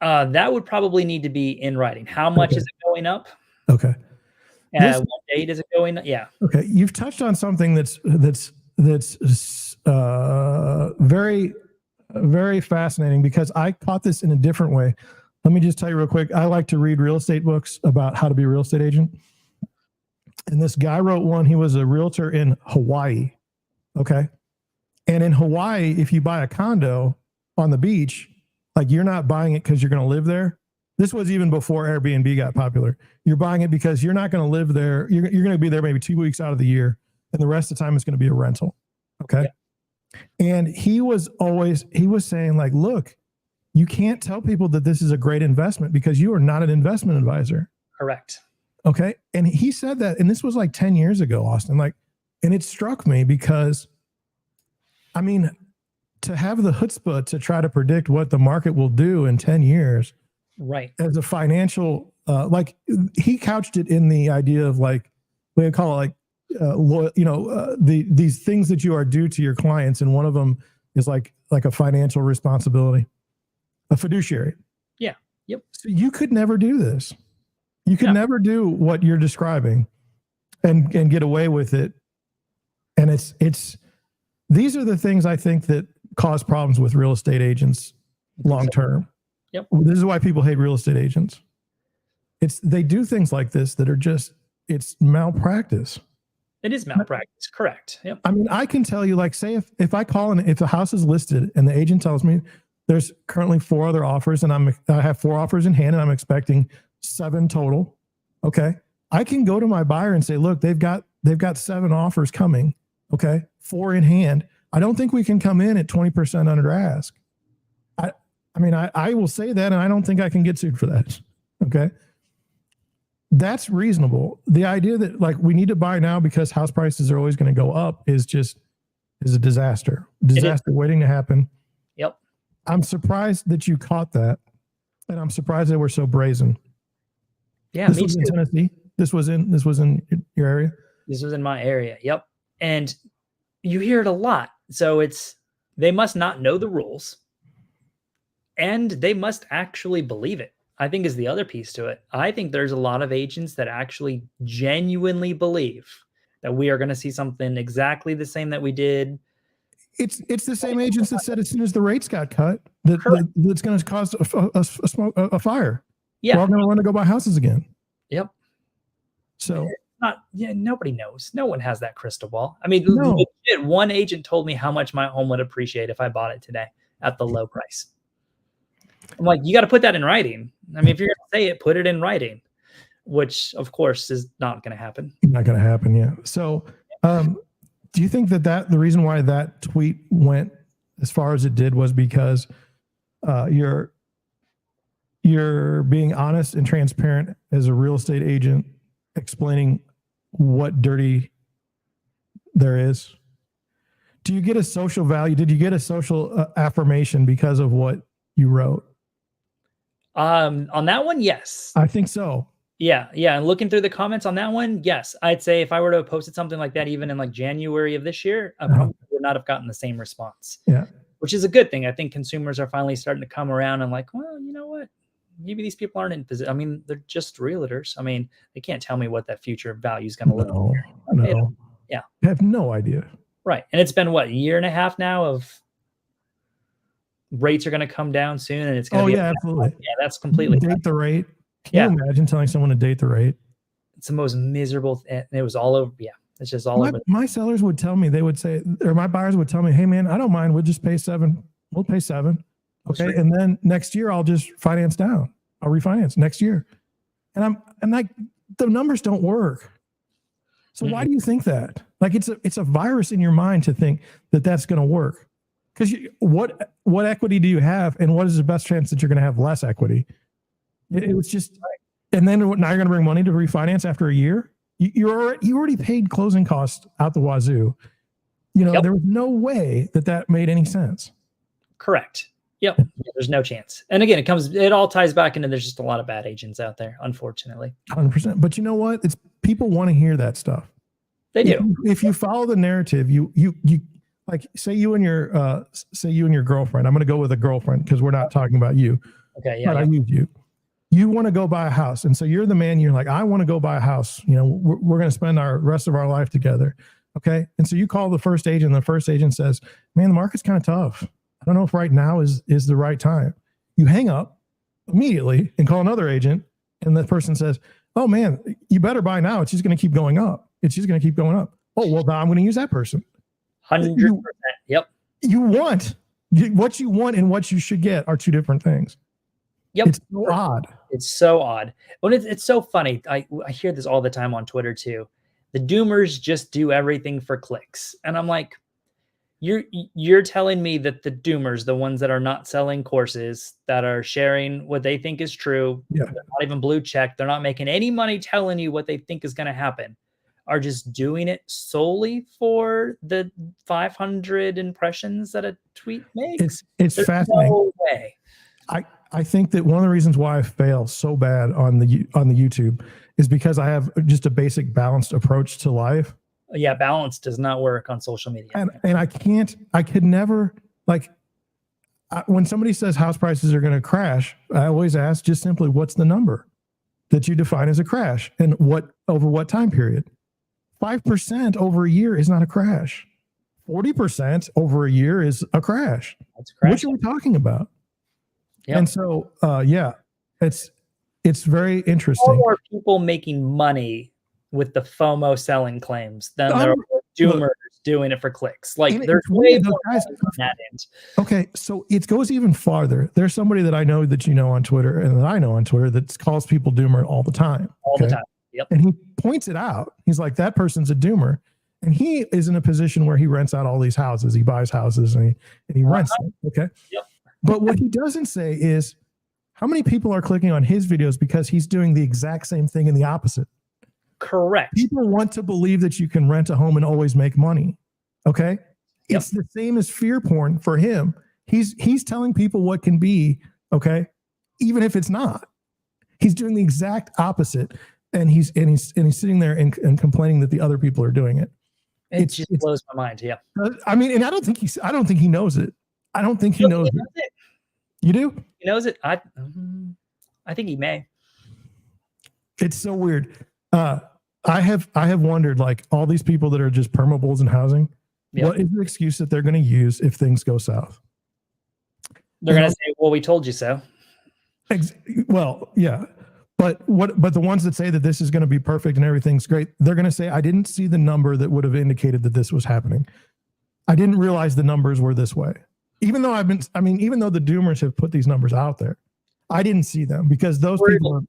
That would probably need to be in writing. How much is it going up? Okay. What date is it going up? Yeah. Okay. You've touched on something that's very, very fascinating because I caught this in a different way. Let me just tell you real quick. I like to read real estate books about how to be a real estate agent. And this guy wrote one. He was a realtor in Hawaii. Okay. And in Hawaii, if you buy a condo on the beach, like you're not buying it because you're going to live there. This was even before Airbnb got popular. You're buying it because you're not going to live there. You're going to be there maybe 2 weeks out of the year. And the rest of the time it's going to be a rental. Okay. Yeah. And he was saying like, look, you can't tell people that this is a great investment because you are not an investment advisor. Correct. Okay. And he said that, and this was like 10 years ago, Austin, and it struck me because, I mean, to have the chutzpah to try to predict what the market will do in 10 years, right? As a financial, he couched it in the idea of like, we call it like, these things that you are due to your clients. And one of them is like a financial responsibility, a fiduciary. Yeah. Yep. So you could never do this. You could never do what you're describing and get away with it. And these are the things I think that cause problems with real estate agents long-term. Yep. This is why people hate real estate agents. They do things like this that are it's malpractice. It is malpractice. Correct. Yep. I mean, I can tell you, like, say if I call and if the house is listed and the agent tells me there's currently 4 other offers and I have 4 offers in hand and I'm expecting 7 total. Okay. I can go to my buyer and say, look, they've got 7 offers coming. Okay. 4 in hand. I don't think we can come in at 20% under ask. I mean, I will say that, and I don't think I can get sued for that. Okay. that's reasonable. The idea that like we need to buy now because house prices are always going to go up is a disaster waiting to happen. Yep. I'm surprised that you caught that, and I'm surprised they were so brazen. Yeah, this was in Tennessee. This was in your area. This was in my area. Yep. And you hear it a lot. So they must not know the rules, and they must actually believe it, I think, is the other piece to it. I think there's a lot of agents that actually genuinely believe that we are going to see something exactly the same that we did. It's the same agents that said as soon as the rates got cut that's going to cause a fire. Yeah, we're all going to want to go buy houses again. Yep. So nobody knows. No one has that crystal ball. I mean, no. legit, one agent told me how much my home would appreciate if I bought it today at the low price. I'm like, you got to put that in writing. I mean, if you're going to say it, put it in writing, which of course is not going to happen. Not going to happen. Yeah. So, do you think that the reason why that tweet went as far as it did was because you're being honest and transparent as a real estate agent, explaining what dirty there is? Do you get a social value? Did you get a social affirmation because of what you wrote? On that one, yes. I think so. Yeah. And looking through the comments on that one, yes. I'd say if I were to have posted something like that, even in like January of this year, I probably would not have gotten the same response. Yeah. Which is a good thing. I think consumers are finally starting to come around and like, well, you know what? Maybe these people aren't in position. I mean, they're just realtors. I mean, they can't tell me what that future value is going to look like. No. Yeah. I have no idea. Right. And it's been what, a year and a half now of rates are going to come down soon, and it's going to be absolutely. Yeah, that's completely date the rate. Can you imagine telling someone to date the rate? It's the most miserable. And it was all over. Yeah, it's just all over. My sellers would tell me, they would say, or my buyers would tell me, hey man, I don't mind. We'll just pay 7. We'll pay 7. Okay. And then next year I'll just finance down. I'll refinance next year. And I'm like, the numbers don't work. So why do you think that? Like it's a virus in your mind to think that that's going to work. Because what equity do you have, and what is the best chance that you're going to have less equity? It was just, and then now you're going to bring money to refinance after a year. You already paid closing costs out the wazoo. There was no way that made any sense. Correct. Yep. There's no chance. And again, it all ties back into there's just a lot of bad agents out there, unfortunately. 100%. But you know what? It's people want to hear that stuff. They do. If you follow the narrative, you like say you and your girlfriend. I'm going to go with a girlfriend because we're not talking about you. Okay. Yeah. But I use you. You want to go buy a house. And so you're the man, you're like, I want to go buy a house. We're going to spend our rest of our life together. Okay. And so you call the first agent, and the first agent says, man, the market's kind of tough. I don't know if right now is the right time. You hang up immediately and call another agent. And the person says, oh man, you better buy now. It's just going to keep going up. It's just going to keep going up. Oh, well, now I'm going to use that person. 100%. Yep. What you want and what you should get are two different things. Yep. It's so odd. It's so odd. Well, it's so funny. I hear this all the time on Twitter too. The doomers just do everything for clicks. And I'm like, you're telling me that the doomers, the ones that are not selling courses, that are sharing what they think is true, they're not even blue check, they're not making any money telling you what they think is going to happen, are just doing it solely for the 500 impressions that a tweet makes. It's fascinating. No way. I think that one of the reasons why I fail so bad on the YouTube is because I have just a basic balanced approach to life. Yeah, balance does not work on social media. And I could never, when somebody says house prices are going to crash, I always ask just simply, what's the number that you define as a crash, and over what time period? 5% over a year is not a crash. 40% over a year is a crash. That's a crash. What are we talking about? Yep. And so, it's very interesting. More people making money with the FOMO selling claims than there are doomers doing it for clicks. Like there's way more guys on that end. Okay, so it goes even farther. There's somebody that I know that you know on Twitter, and that I know on Twitter, that calls people doomer all the time. All the time. Yep. And he points it out. He's like, that person's a doomer. And he is in a position where he rents out all these houses. He buys houses and he rents them. Okay. Yep. But what he doesn't say is, How many people are clicking on his videos because he's doing the exact same thing in the opposite? Correct. People want to believe that you can rent a home and always make money. Okay. Yep. It's the same as fear porn for him. He's telling people what can be, okay, even if it's not. He's doing the exact opposite, and he's sitting there and complaining that the other people are doing it. It just blows my mind. Yeah. I mean, and I don't think he knows it. I don't think he knows it. You do? He knows it. I think he may. It's so weird. I have wondered, like, all these people that are just permables in housing, what is the excuse that they're going to use if things go south? They're going to say, well, we told you so. Well, yeah. But the ones that say that this is going to be perfect and everything's great, they're going to say, I didn't see the number that would have indicated that this was happening. I didn't realize the numbers were this way. Even though even though the doomers have put these numbers out there, I didn't see them because those people are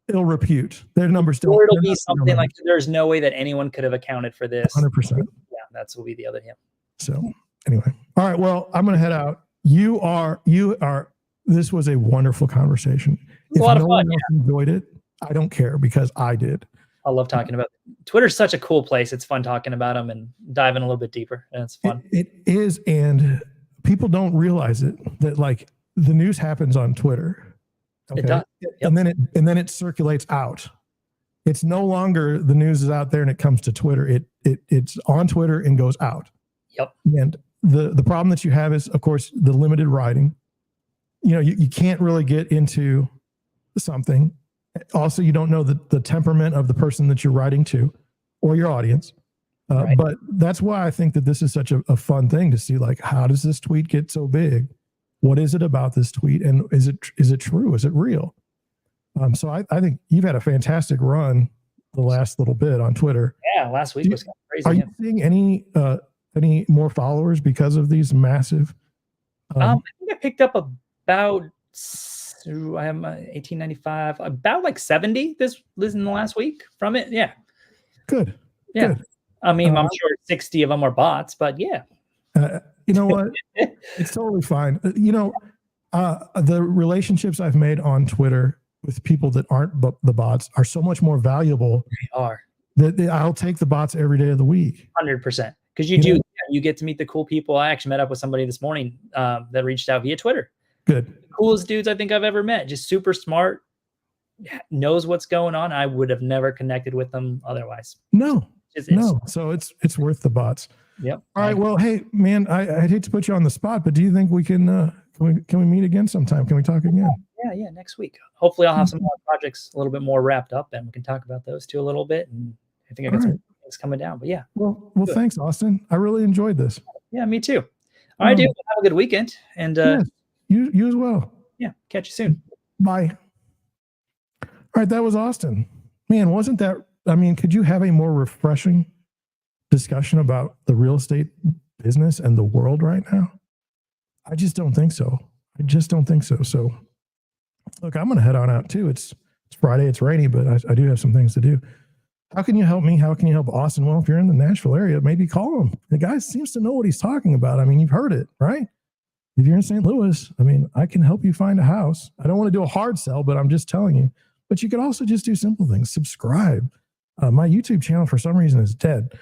ill repute. Their numbers don't. Or it'll be something like, there's no way that anyone could have accounted for this. 100%. Yeah, that's will be the other him. So anyway, all right. Well, I'm going to head out. You are. This was a wonderful conversation. It was a lot of fun. Else enjoyed it, I don't care because I did. I love talking about Twitter's such a cool place. It's fun talking about them and diving a little bit deeper, and it's fun. It is, and people don't realize it that like the news happens on Twitter. Okay? It does. Yep. And then it circulates out. It's no longer the news is out there and it comes to Twitter. It's on Twitter and goes out. Yep. And the problem that you have is, of course, the limited writing. You know, you can't really get into something. Also, you don't know the temperament of the person that you're writing to or your audience. Right. But that's why I think that this is such a fun thing to see, like, how does this tweet get so big? What is it about this tweet? And is it true? Is it real? So I think you've had a fantastic run the last little bit on Twitter. Yeah, last week was kind of crazy. Are you seeing any more followers because of these massive? I think I picked up about, I have 1895, about like 70 this in the last week from it. Yeah. Good. Yeah. Good. I mean, I'm sure 60 of them are bots, but yeah. You know what? It's totally fine. You know, the relationships I've made on Twitter with people that aren't the bots are so much more valuable. They are. That I'll take the bots every day of the week. 100%. Because you get to meet the cool people. I actually met up with somebody this morning that reached out via Twitter. Good. The coolest dudes I think I've ever met. Just super smart, knows what's going on. I would have never connected with them otherwise. No. So it's worth the bots. Yep. All right. Well, hey, man, I'd hate to put you on the spot, but do you think we can we meet again sometime? Can we talk again? Yeah, next week. Hopefully I'll have some more projects a little bit more wrapped up and we can talk about those too a little bit. And I think I got some things coming down, but yeah. Well, thanks, Austin. I really enjoyed this. Yeah, me too. All right, dude. Have a good weekend. And yes, you as well. Yeah. Catch you soon. Bye. All right. That was Austin. Man, wasn't that, I mean, could you have a more refreshing discussion about the real estate business and the world right now? I just don't think so. So look, I'm going to head on out too. It's Friday. It's rainy, but I do have some things to do. How can you help me? How can you help Austin? Well, if you're in the Nashville area, maybe call him. The guy seems to know what he's talking about. I mean, you've heard it, right? If you're in St. Louis, I mean, I can help you find a house. I don't want to do a hard sell, but I'm just telling you. But you could also just do simple things. Subscribe. My YouTube channel, for some reason, is dead.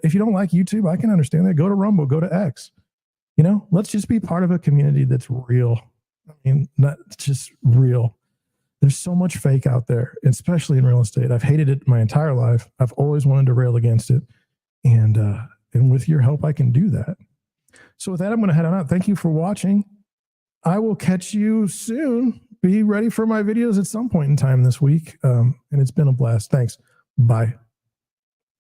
If you don't like YouTube, I can understand that. Go to Rumble, go to X. You know, let's just be part of a community that's real. I mean, not just real. There's so much fake out there, especially in real estate. I've hated it my entire life. I've always wanted to rail against it. And with your help, I can do that. So with that, I'm going to head on out. Thank you for watching. I will catch you soon. Be ready for my videos at some point in time this week. And it's been a blast. Thanks. Bye.